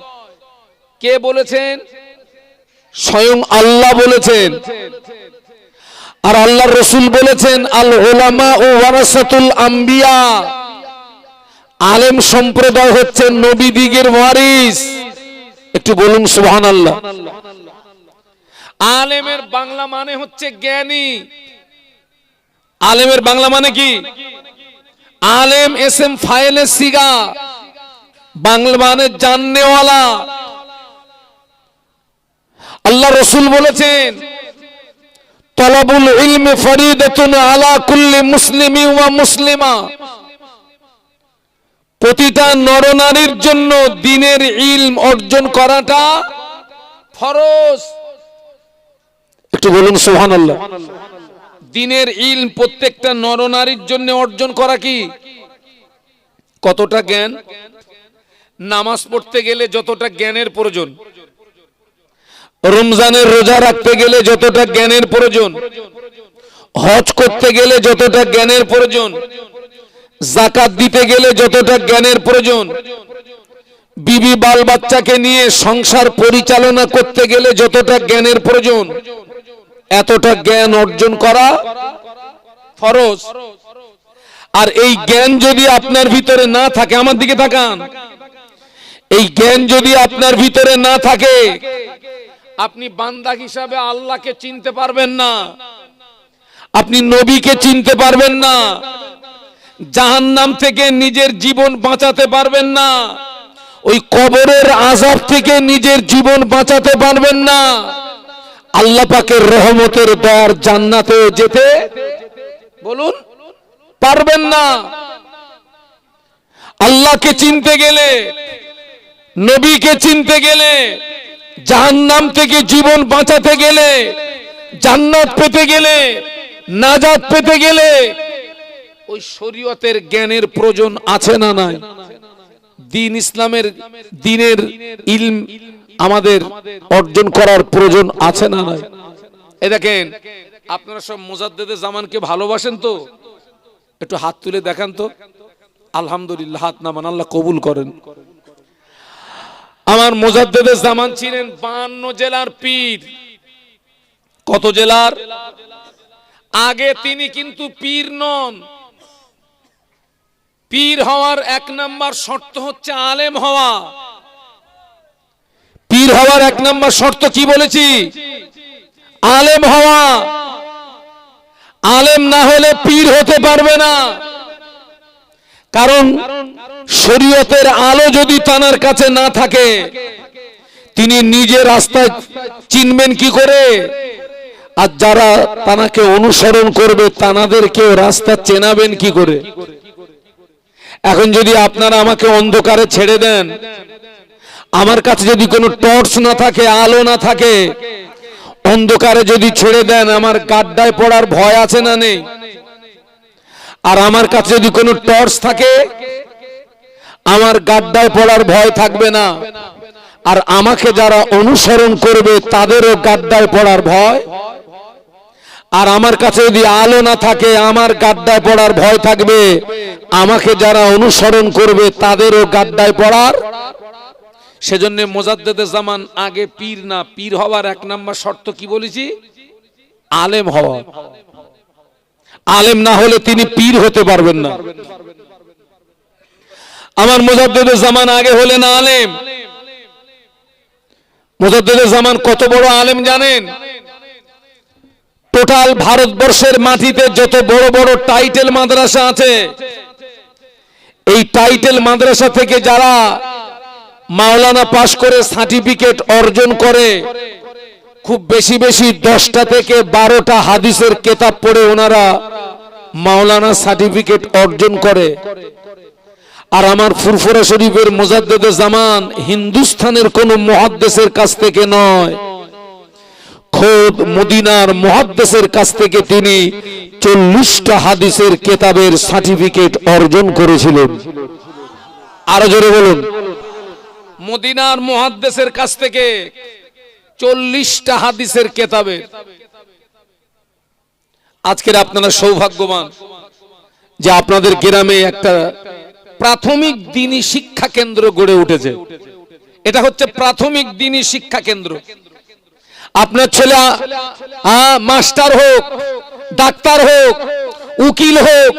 [SPEAKER 2] কে বলেছেন? স্বয়ং আল্লাহ বলেছেন। আর আল্লাহর রাসূল বলেছেন আল উলামা ওয়ারাসাতুল আম্বিয়া। আলেম সম্প্রদায় হচ্ছে নবীদিগের ওয়ারিস। একটু বলুন সুবহানাল্লাহ। আলেমের বাংলা মানে হচ্ছে জ্ঞানী। আলেমের বাংলা মানে কি? আলেম এসএম ফাইলে সিগা, বাংলা মানে জাননেওয়ালা। আল্লাহ রাসূল বলেছেন তলাবুল ইলমি ফরিদাতুন আলা কুল্লি মুসলিমি ওয়া মুসলিমা। প্রতিটা নরনারীর জন্য দ্বীনের ইলম অর্জন করাটা ফরজ। একটু বলুন সুবহানাল্লাহ। দ্বীনের ইলম প্রত্যেকটা নরনারীর জন্য অর্জন করা কি? কতটা জ্ঞান? নামাজ পড়তে গেলে যতটা জ্ঞানের প্রয়োজন, রমজানের রোজা রাখতে গেলে যতটা জ্ঞানের প্রয়োজন, হজ করতে গেলে যতটা জ্ঞানের প্রয়োজন, যাকাত দিতে গেলে যতটা জ্ঞানের প্রয়োজন, বিবি বাল বাচ্চাকে নিয়ে সংসার পরিচালনা করতে গেলে যতটা জ্ঞানের প্রয়োজন, এতটা জ্ঞান অর্জন করা ফরজ। আর এই জ্ঞান যদি আপনার ভিতরে না থাকে, আমার দিকে তাকান, এই জ্ঞান যদি আপনার ভিতরে না থাকে আপনি বান্দা হিসাবে আল্লাহকে চিনতে পারবেন না, আপনি নবীকে চিনতে পারবেন না, জাহান্নাম থেকে নিজের জীবন বাঁচাতে পারবেন না, ওই কবরের আযাব থেকে নিজের জীবন বাঁচাতে পারবেন না, আল্লাহ পাকের রহমতের দর জান্নাতে যেতে বলুন পারবেন না। আল্লাহকে চিনতে গেলে, নবীকে চিনতে গেলে, জাহান্নাম থেকে জীবন বাঁচাতে গেলে, জান্নাত পেতে গেলে, নাজাত পেতে গেলে ওই শরীয়তের জ্ঞানের প্রয়োজন আছে না নাই? দ্বীন ইসলামের দ্বীনের ইলম আমাদের অর্জন করার প্রয়োজন আছে না নাই? এই দেখেন, আপনারা সব মুজাদ্দেদে জামানকে ভালোবাসেন তো? একটু হাত তুলে দেখান তো। আলহামদুলিল্লাহ, হাত নামান, আল্লাহ কবুল করেন। আমার মুজাদ্দেদে জামান ছিলেন 52 জেলার পীর। কত জেলার? আগে তিনি কিন্তু পীর নন। পীর হওয়ার 1 নাম্বার শর্ত হচ্ছে আলেম হওয়া। পীর হওয়ার 1 নাম্বার শর্ত কি বলেছি? আলেম হওয়া। আলেম না হলে পীর হতে পারবে না। কারণ শরীয়তের আলো যদি তানার কাছে না থাকে, তিনি নিজের রাস্তায় চিনবেন কি করে? আর যারা তানাকে অনুসরণ করবে তানাদেরকে রাস্তা চেনাবেন কি করে? এখন যদি আপনারা আমাকে অন্ধকারে ছেড়ে দেন, আমার কাছে যদি কোনো টর্চ না থাকে, আলো না থাকে, অন্ধকারে যদি ছেড়ে দেন, আমার গাড্ডায় পড়ার ভয় আছে না নেই? আর আমার কাছে যদি কোনো টর্চ থাকে, আমার গাড্ডায় পড়ার ভয় থাকবে না। আর আমাকে যারা অনুসরণ করবে তাদেরও গাড্ডায় পড়ার ভয়। আর আমার কাছে যদি আলো না থাকে, আমার গাড্ডায় পড়ার ভয় থাকবে। আমাকে যারা অনুসরণ করবে তাদেরও গাড্ডায় পড়ার। সেজন্য মুজাদ্দেদে জামান আগে পীর না, পীর হওয়ার 1 নাম্বার শর্ত কি বলেছি? আলেম হওয়া। আলেম না হলে তিনি পীর হতে পারবেন না। আমার মুজাদ্দেদে জামান আগে হলেন আলেম। মুজাদ্দেদে জামান কত বড় আলেম জানেন? টোটাল ভারতবর্ষের মাটিতে যত বড় বড় টাইটেল মাদ্রাসা আছে, এই টাইটেল মাদ্রাসা থেকে যারা মাওলানা পাশ করে সার্টিফিকেট অর্জন করে, খুব বেশি বেশি 10টা থেকে 12টা হাদিসের কিতাব পড়ে ওনারা মাওলানা সার্টিফিকেট অর্জন করে। আর আমার ফুরফুরা শরীফের মুজাদ্দেদে জামান হিন্দুস্তানের কোন মুহাদ্দিসের কাছ থেকে নয়, খোদ মদিনার মুহাদ্দিসের কাছ থেকে তিনি 40টা হাদিসের কিতাবের সার্টিফিকেট অর্জন করেছিলেন। আরো জোরে বলুন। মদিনার মুহাদ্দিসের কাছ থেকে 40টা হাদিসের কিতাবের। আজকের আপনারা সৌভাগ্যবান যে আপনাদের গ্রামে একটা প্রাথমিক দ্বীনি শিক্ষা কেন্দ্র গড়ে উঠেছে। এটা হচ্ছে প্রাথমিক দ্বীনি শিক্ষা কেন্দ্র। আপনার ছেলে মাস্টার হোক, ডাক্তার হোক, উকিল হোক,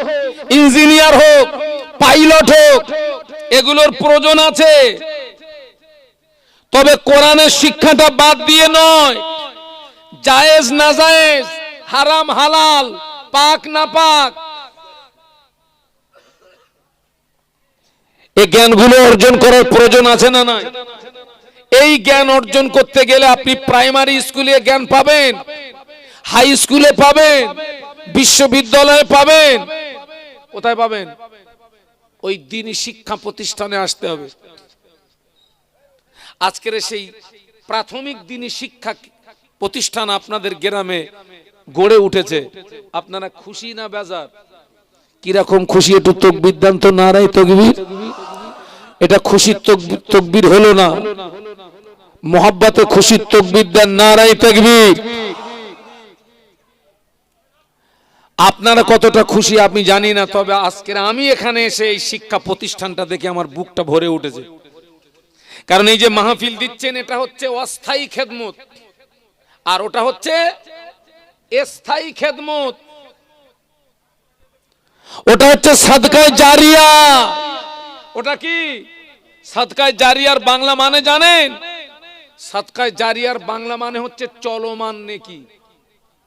[SPEAKER 2] ইঞ্জিনিয়ার হোক, পাইলট হোক, এগুলোর প্রয়োজন আছে। তবে কোরআনের শিক্ষাটা বাদ দিয়ে নয়, জায়েজ না জায়েজ, হারাম হালাল, পাক না পাক, এই জ্ঞানগুলো অর্জন করার প্রয়োজন আছে না নাই? এই জ্ঞান অর্জন করতে গেলে আপনি প্রাইমারি স্কুলে জ্ঞান পাবেন, হাই স্কুলে পাবেন, বিশ্ববিদ্যালয়ে পাবেন। কোথায় পাবেন? ওই দ্বীনি শিক্ষা প্রতিষ্ঠানে আসতে হবে। আজকের সেই প্রাথমিক দ্বীনি শিক্ষা প্রতিষ্ঠান আপনাদের গ্রামে গড়ে উঠেছে। আপনারা খুশি না বেজার? কিরকম খুশি? একটু তাকবীর দেন তো, নারায়ে তাকবীর। এটা খুশির তাকবীর হলো না, মোহাব্বতে খুশির তাকবীর দেন, নারায়ে তাকবীর। আপনারা কতটা খুশি আমি জানি না, তবে আজকের আমি এখানে এসে এই শিক্ষা প্রতিষ্ঠানটা দেখে আমার বুকটা ভরে উঠেছে। কারণ এই যে মাহফিল দিচ্ছেন, এটা হচ্ছে অস্থায়ী খেদমত, আর ওটা হচ্ছে স্থায়ী খেদমত। ওটা হচ্ছে সাদকায়ে জারিয়া। ওটা কি? সাদকায়ে জারিয়ার বাংলা মানে জানেন? সাদকায়ে জারিয়ার বাংলা মানে হচ্ছে চলমান নেকি।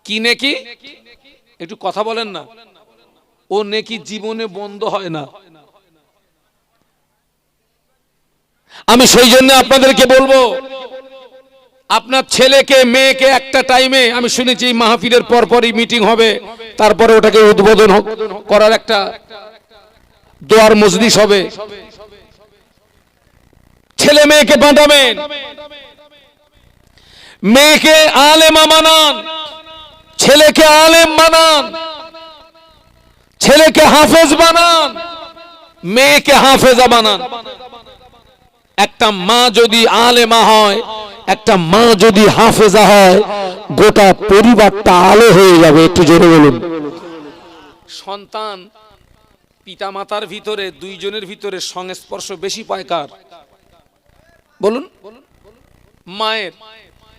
[SPEAKER 2] কি নেকি? একটু কথা বলেন না। ও নেকি জীবনে বন্ধ হয় না। আমি সেই জন্য আপনাদেরকে বলবো, আপনার ছেলেকে মেয়েকে একটা টাইমে, আমি শুনেছি মাহফিলের পরপরই মিটিং হবে, তারপরে ওটাকে উদ্বোধন করার একটা দোয়ার মজলিস হবে। ছেলে মেয়েকে বাঁধাবেন, মেয়েকে আলেমা বানান,
[SPEAKER 1] ছেলেকে আলেম বানান, ছেলেকে হাফেজ বানান, মেয়েকে হাফেজা বানান। একটা মা যদি আলেমা হয়, একটা মা যদি হাফেজা হয়, গোটা পরিবারটা আলো হয়ে যাবে। একটু জোরে বলুন।
[SPEAKER 2] সন্তান পিতা মাতার ভিতরে দুইজনের ভিতরে সংস্পর্শ বেশি পায় কার? বলুন। মায়ের।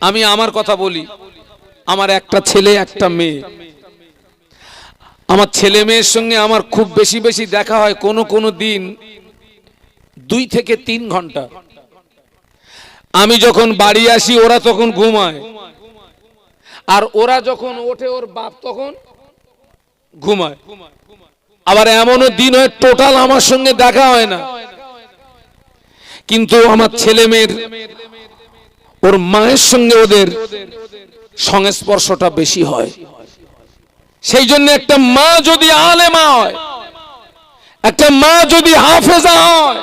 [SPEAKER 2] আমি আমার কথা বলি, আমার একটা ছেলে একটা মেয়ে। আমার ছেলে মেয়ের সঙ্গে আমার খুব বেশি বেশি দেখা হয় কোনো দিন 2 থেকে 3 ঘন্টা। আমি যখন বাড়ি আসি ওরা তখন ঘুমায়, আর ওরা যখন ওঠে ওর বাপ তখন ঘুমায়। আবার এমনও দিন হয় টোটাল আমার সঙ্গে দেখা হয় না, কিন্তু আমার ছেলে মেয়ের ওর মায়ের সঙ্গে ওদের সংস্পর্শটা বেশি হয়। সেই জন্য একটা মা যদি আলেমা হয়, একটা মা যদি হাফেজা হয়,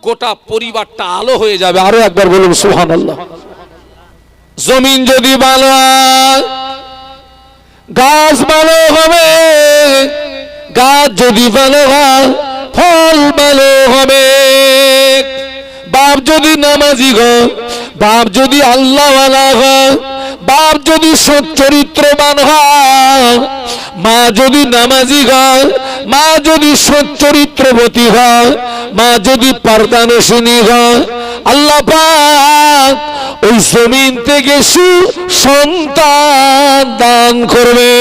[SPEAKER 2] গোটা পরিবারটা আলো হয়ে যাবে।
[SPEAKER 1] আরো একবার বলুন সুবহানাল্লাহ। জমিন যদি ভালো হয়, গাছ ভালো হবে, গাছ যদি ভালো হয়, ফল ভালো হবে। বাপ যদি নামাজি হয়, বাপ যদি আল্লাহওয়ালা হয়, বাপ যদি সচ্চরিত্রবান হয়, মা যদি নামাজি হয়, মা যদি সচ্চরিত্রবতী হয়, মা যদি পর্দানশিনী হয়, আল্লাহ পাক ওই জমিন থেকে সুসন্তান দান করবে।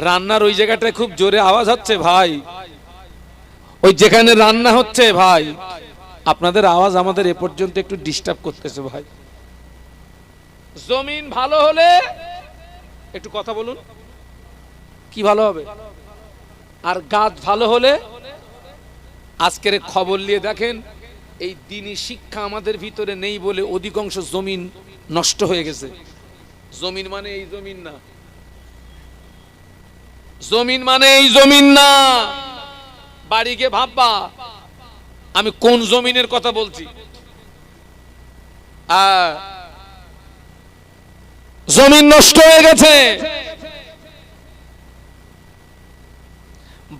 [SPEAKER 2] রান্নার ওই জায়গাটায় খুব জোরে আওয়াজ হচ্ছে ভাই, ওই যেখানে রান্না হচ্ছে ভাই, আপনাদের আওয়াজ আমাদের এ পর্যন্ত একটু ডিস্টার্ব করতেছে ভাই। জমিন ভালো হলে একটু কথা বলুন, কি ভালো হবে? আর গাছ ভালো হলে, আজকের খবর নিয়ে দেখেন এই দ্বীনি শিক্ষা আমাদের ভিতরে নেই বলে অধিকাংশ জমিন নষ্ট হয়ে গেছে। জমিন মানে এই জমিন না, জমিন মানে এই জমিন না। বাড়ি গিয়ে ভাববা আমি কোন জমিনের কথা বলছি।
[SPEAKER 1] জমিন নষ্ট হয়ে গেছে।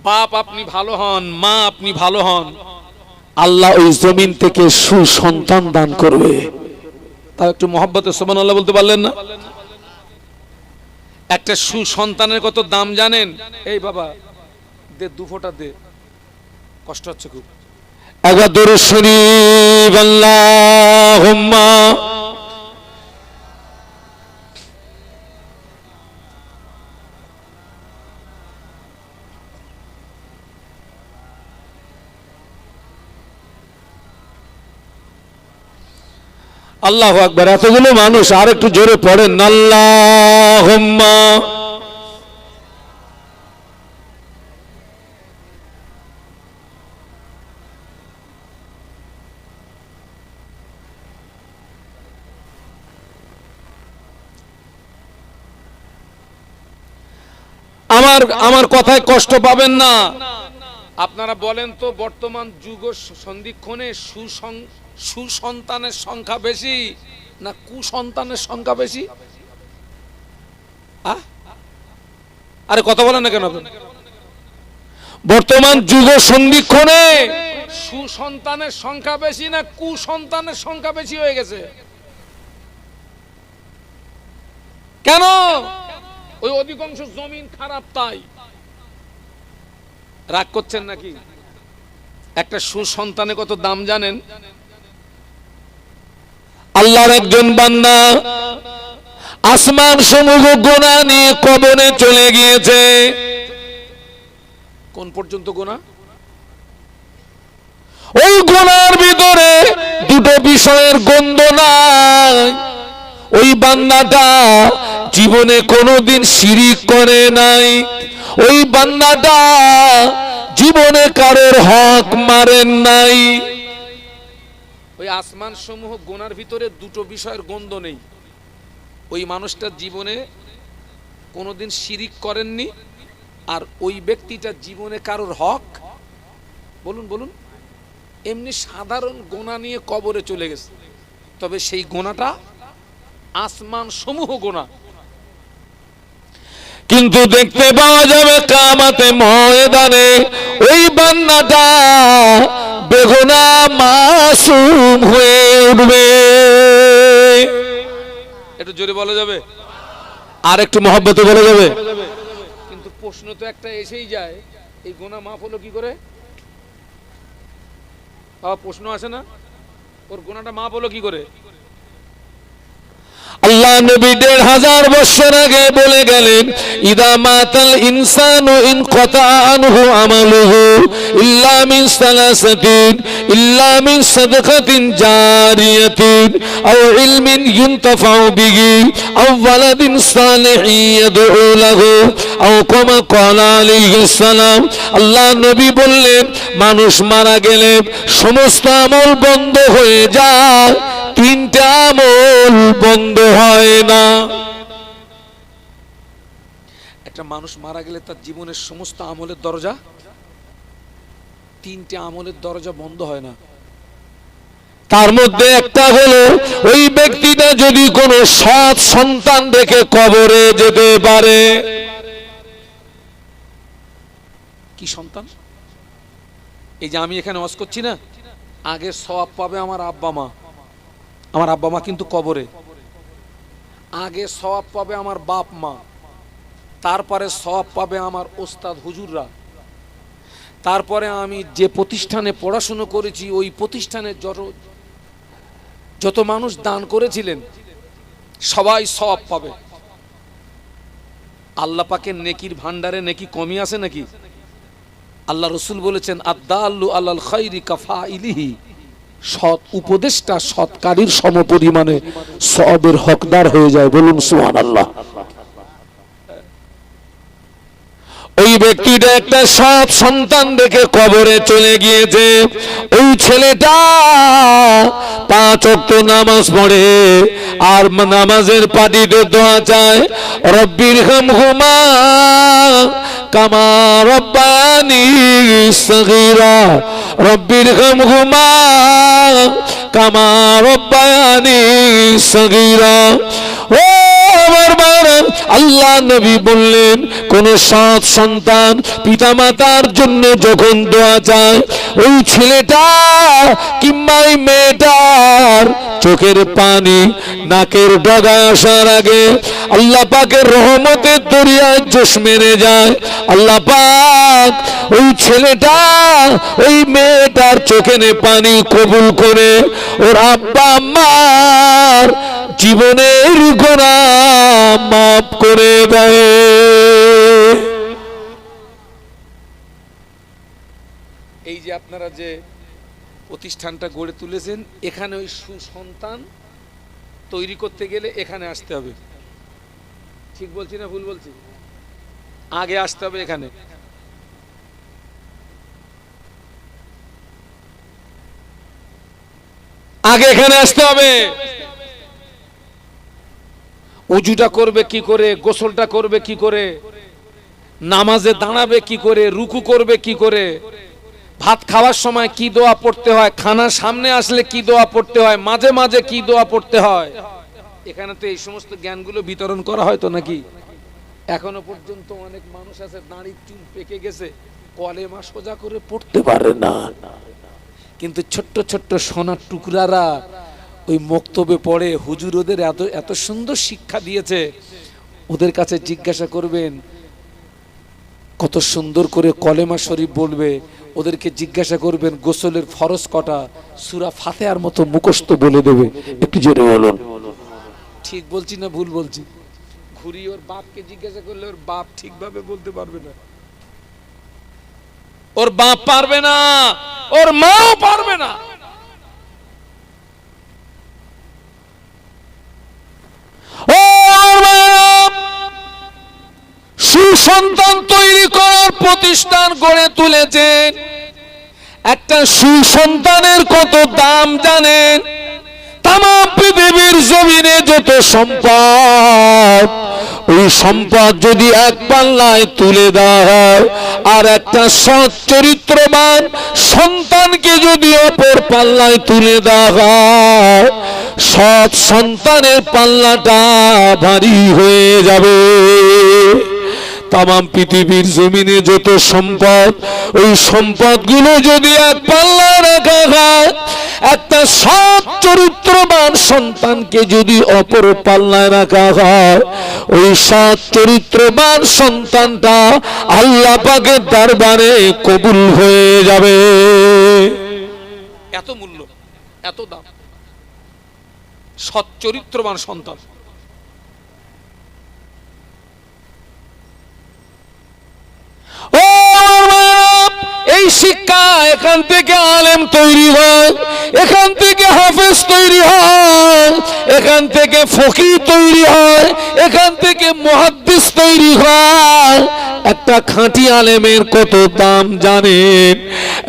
[SPEAKER 2] বাপ আপনি ভালো হন, মা আপনি ভালো হন,
[SPEAKER 1] আল্লাহ ওই জমিন থেকে সুসন্তান দান করবে।
[SPEAKER 2] তাও একটু মহব্বতে সুবহানাল্লাহ বলতে পারলেন না? একটা সুসন্তানের কত দাম জানেন? এই বাবা দে 2 ফোঁটা দে, কষ্ট হচ্ছে খুব।
[SPEAKER 1] একবার দরুদ শরীফ আল্লাহুম্মা আল্লাহু আকবার। এতগুলো মানুষ, আর একটু জোরে পড়েন আল্লাহুম্মা।
[SPEAKER 2] আমার কথায় কষ্ট পাবেন না। আপনারা বলেন তো বর্তমান যুগ সন্ধিক্ষণে সুসন্তানের সংখ্যা বেশি না কুসন্তানের সংখ্যা বেশি? আরে কথা বলেন না কেন?
[SPEAKER 1] বর্তমান যুগ সন্ধিক্ষণে
[SPEAKER 2] সুসন্তানের সংখ্যা বেশি না কুসন্তানের সংখ্যা বেশি হয়ে গেছে? কেন? ওই অধিকাংশ জমিন খারাপ তাই। রাগ করছেন নাকি? একটা সুসন্তানের কত দাম জানেন?
[SPEAKER 1] আল্লাহর একজন বান্দা আসমান সমূহ গুনাহ নিয়ে কবরে চলে গিয়েছে।
[SPEAKER 2] কোন পর্যন্ত গুনাহ?
[SPEAKER 1] ওই গুনার ভিতরে দুটো বিষয়ের গন্ধ নাই। ওই বান্দাটা জীবনে কোনোদিন শিরিক করে নাই, ওই বান্দাটা জীবনে কারোর হক মারেন নাই।
[SPEAKER 2] ওই আসমান সমূহ গুনার ভিতরে দুটো বিষয়ের গন্ধ নেই। ওই মানুষটা জীবনে কোনোদিন শিরিক করেননি, আর ওই ব্যক্তিটা জীবনে কারোর হক, বলুন বলুন, এমনি সাধারণ গোনা নিয়ে কবরে চলে গেছে, তবে সেই গোনাটা আসমান সমূহ গোনা।
[SPEAKER 1] কিন্তু দেখতে পাওয়া যাবে কিয়ামতে ময়দানে ওই বান্দাটা বেগুনা মাসুম হয়ে উঠবে।
[SPEAKER 2] একটু জোরে বলা যাবে,
[SPEAKER 1] আর একটু মহব্বতে বলা যাবে।
[SPEAKER 2] কিন্তু প্রশ্ন তো একটা এসেই যায়, এই গোনা মাফ হলো কি করে? বাবা প্রশ্ন আসে না, ওর গোনাটা মাফ হলো কি করে?
[SPEAKER 1] আল্লাহ নবী ১৫০০ বছর আগে বলে গেলেন, ইদা মাতাল ইনসানু ইনকাতা আনহু আমালুহু ইল্লা মিন সালাসাতিন ইল্লা মিন সাদাকাতিন জারিয়াতিন আও ইলমিন ইউনতাফাউ বিহি আও ওয়ালাদিন সালিহিন ইয়াদউ লাহু আও কামা ক্বালা আলাইহিস সালাম। আল্লাহ নবী বললেন, মানুষ মারা গেলে সমস্ত আমল বন্ধ হয়ে যায়, তিনটা আমল বন্ধ হয় না।
[SPEAKER 2] একটা মানুষ মারা গেলে তার জীবনের সমস্ত আমলের দরজা, তিনটে আমলের দরজা বন্ধ হয় না।
[SPEAKER 1] তার মধ্যে একটা হলো ওই ব্যক্তিটা যদি কোনো সৎ সন্তান রেখে কবরে যেতে পারে।
[SPEAKER 2] কি সন্তান? এই যে আমি এখানে ওয়াজ করছি না, আগে সওয়াব পাবে আমার আব্বা মা। আমার আব্বা মা কিন্তু কবরে। আগে সওয়াব পাবে আমার বাপ মা, তারপরে সওয়াব পাবে আমার ওস্তাদ হুজুররা, তারপরে আমি যে প্রতিষ্ঠানে পড়াশুনো করেছি ওই প্রতিষ্ঠানে যত মানুষ দান করেছিলেন সবাই সওয়াব পাবে। আল্লাহ পাকের নেকির ভান্ডারে নেকি কমই আছে নাকি? আল্লাহ রসুল বলেছেন, আদ-দাল্লু আলাল খাইরি কাফাইলিহি, সৎ উপদেশটা সৎকারীর সমপরিমাণে সওয়াবের হকদার হয়ে যায়। বলুন সুবহানাল্লাহ। ওই ব্যক্তিটা একটা সৎ সন্তান রেখে কবরে চলে গিয়েছে। ওই ছেলেটা 5 ওয়াক্ত নামাজ পড়ে আর নামাজের পাটিতে দোয়া চায়, রব্বির হামহুমা কামা রব্বায়ানি সগীরা, রব্বির হামহুমা কামা রব্বায়ানি সগীরা। ও আমার বাবা, আল্লাহ নবী বললেন, কোন সৎ সন্তান পিতামাতার জন্য যখন দোয়া চায়, ওই ছেলেটা কিংবা ওই মেয়েটার চোখের পানি নাকের ডগায় আসার আগে আল্লাহ পাকের রহমতের দরিয়ায় জোশ মেরে যায়। আল্লাহ পাক ওই ছেলেটা ওই মেয়েটার চোখের পানি কবুল করে ওর আব্বা আম্মার জীবনের গুনাহ মাফ করে দেয়। এই যে আপনারা যে প্রতিষ্ঠানটা গড়ে তুলেছেন, এখানে ওই সুসন্তান তৈরি করতে গেলে এখানে আসতে হবে। ঠিক বলছি না ভুল বলছি? আগে আসতে হবে এখানে।
[SPEAKER 1] আগে এখানে আসতে হবে।
[SPEAKER 2] উজুটা করবে কি করে, গোসলটা করবে কি করে, নামাজে দাঁড়াবে কি করে, রুকু করবে কি করে, ভাত খাওয়ার সময় কি দোয়া পড়তে হয়, খানা সামনে আসলে কি দোয়া পড়তে হয়, মাঝে মাঝে কি দোয়া পড়তে হয়, এখানে তো এই সমস্ত জ্ঞানগুলো বিতরণ করা হয় তো নাকি? এখনো পর্যন্ত অনেক মানুষ আছে দাঁড়িয়ে চুল পেকে গেছে, কলেমা সোজা করে পড়তে পারে না, কিন্তু ছোট্ট ছোট্ট সোনার টুকরারা ওই মক্তবে পড়ে। হুজুর ওদের এত এত সুন্দর শিক্ষা দিয়েছে। ওদের কাছে জিজ্ঞাসা করবেন কত সুন্দর করে কলেমা শরীফ বলবে। ওদেরকে জিজ্ঞাসা করবেন গোসলের ফরজ কটা, সূরা ফাতিহার মতো মুখস্থ বলে দেবে। একটু জোরে বলুন। ঠিক বলছি না ভুল বলছি? ঘুরি ওর বাপকে জিজ্ঞাসা করলে ওর বাপ ঠিকভাবে বলতে পারবে না, ওর বাপ পারবে না, ওর মাও পারবে না।
[SPEAKER 1] সুসন্তান তৈরি করার প্রতিষ্ঠান গড়ে তুলেছেন। একটা সুসন্তানের কত দাম জানেন? তামাম পৃথিবীর জমিনে যত সম্পদ, ওই সম্পদ যদি এক পাল্লায় তুলে দেওয়া হয়, আর একটা সৎ চরিত্রবান সন্তানকে যদি অপর পাল্লায় তুলে দেওয়া হয়, সৎ সন্তানের পাল্লাটা ভারী হয়ে যাবে। তামাম পৃথিবীর জমিনে যত সম্পদ, ওই সম্পদগুলো যদি এক পাল্লায় রাখা হয়, একটা সৎ চরিত্রবান সন্তানকে যদি অপর পাল্লায় রাখা হয়, ওই সৎ চরিত্রবান সন্তানটা আল্লাহ পাকের দরবারে কবুল হয়ে যাবে।
[SPEAKER 2] এত মূল্য, এত দাম সৎ চরিত্রবান সন্তান।
[SPEAKER 1] ও এই শিক্ষা, এখান থেকে আলেম তৈরি হয়, এখান থেকে হাফেজ তৈরি হয়, এখান থেকে ফকিহ তৈরি হয়, এখান থেকে মুহাদ্দিস তৈরি হয়। একটা খাঁটি আলেমের কত দাম জানেন?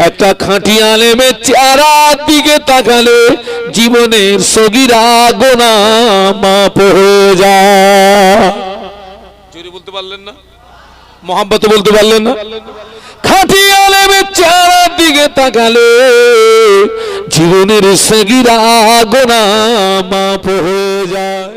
[SPEAKER 1] একটা খাঁটি আলেমের চেহারার দিকে তাকালে জীবনের সগীরা গুনাহ মাফ হয়ে যায়।
[SPEAKER 2] জোরে বলতে পারলেন না?
[SPEAKER 1] মোহাম্মত বলতে পারলেন না? খাঁটি আলেমের চেহারার দিকে তাকালে জীবনের সগীরা গুনাহ মাফ হয়ে যায়।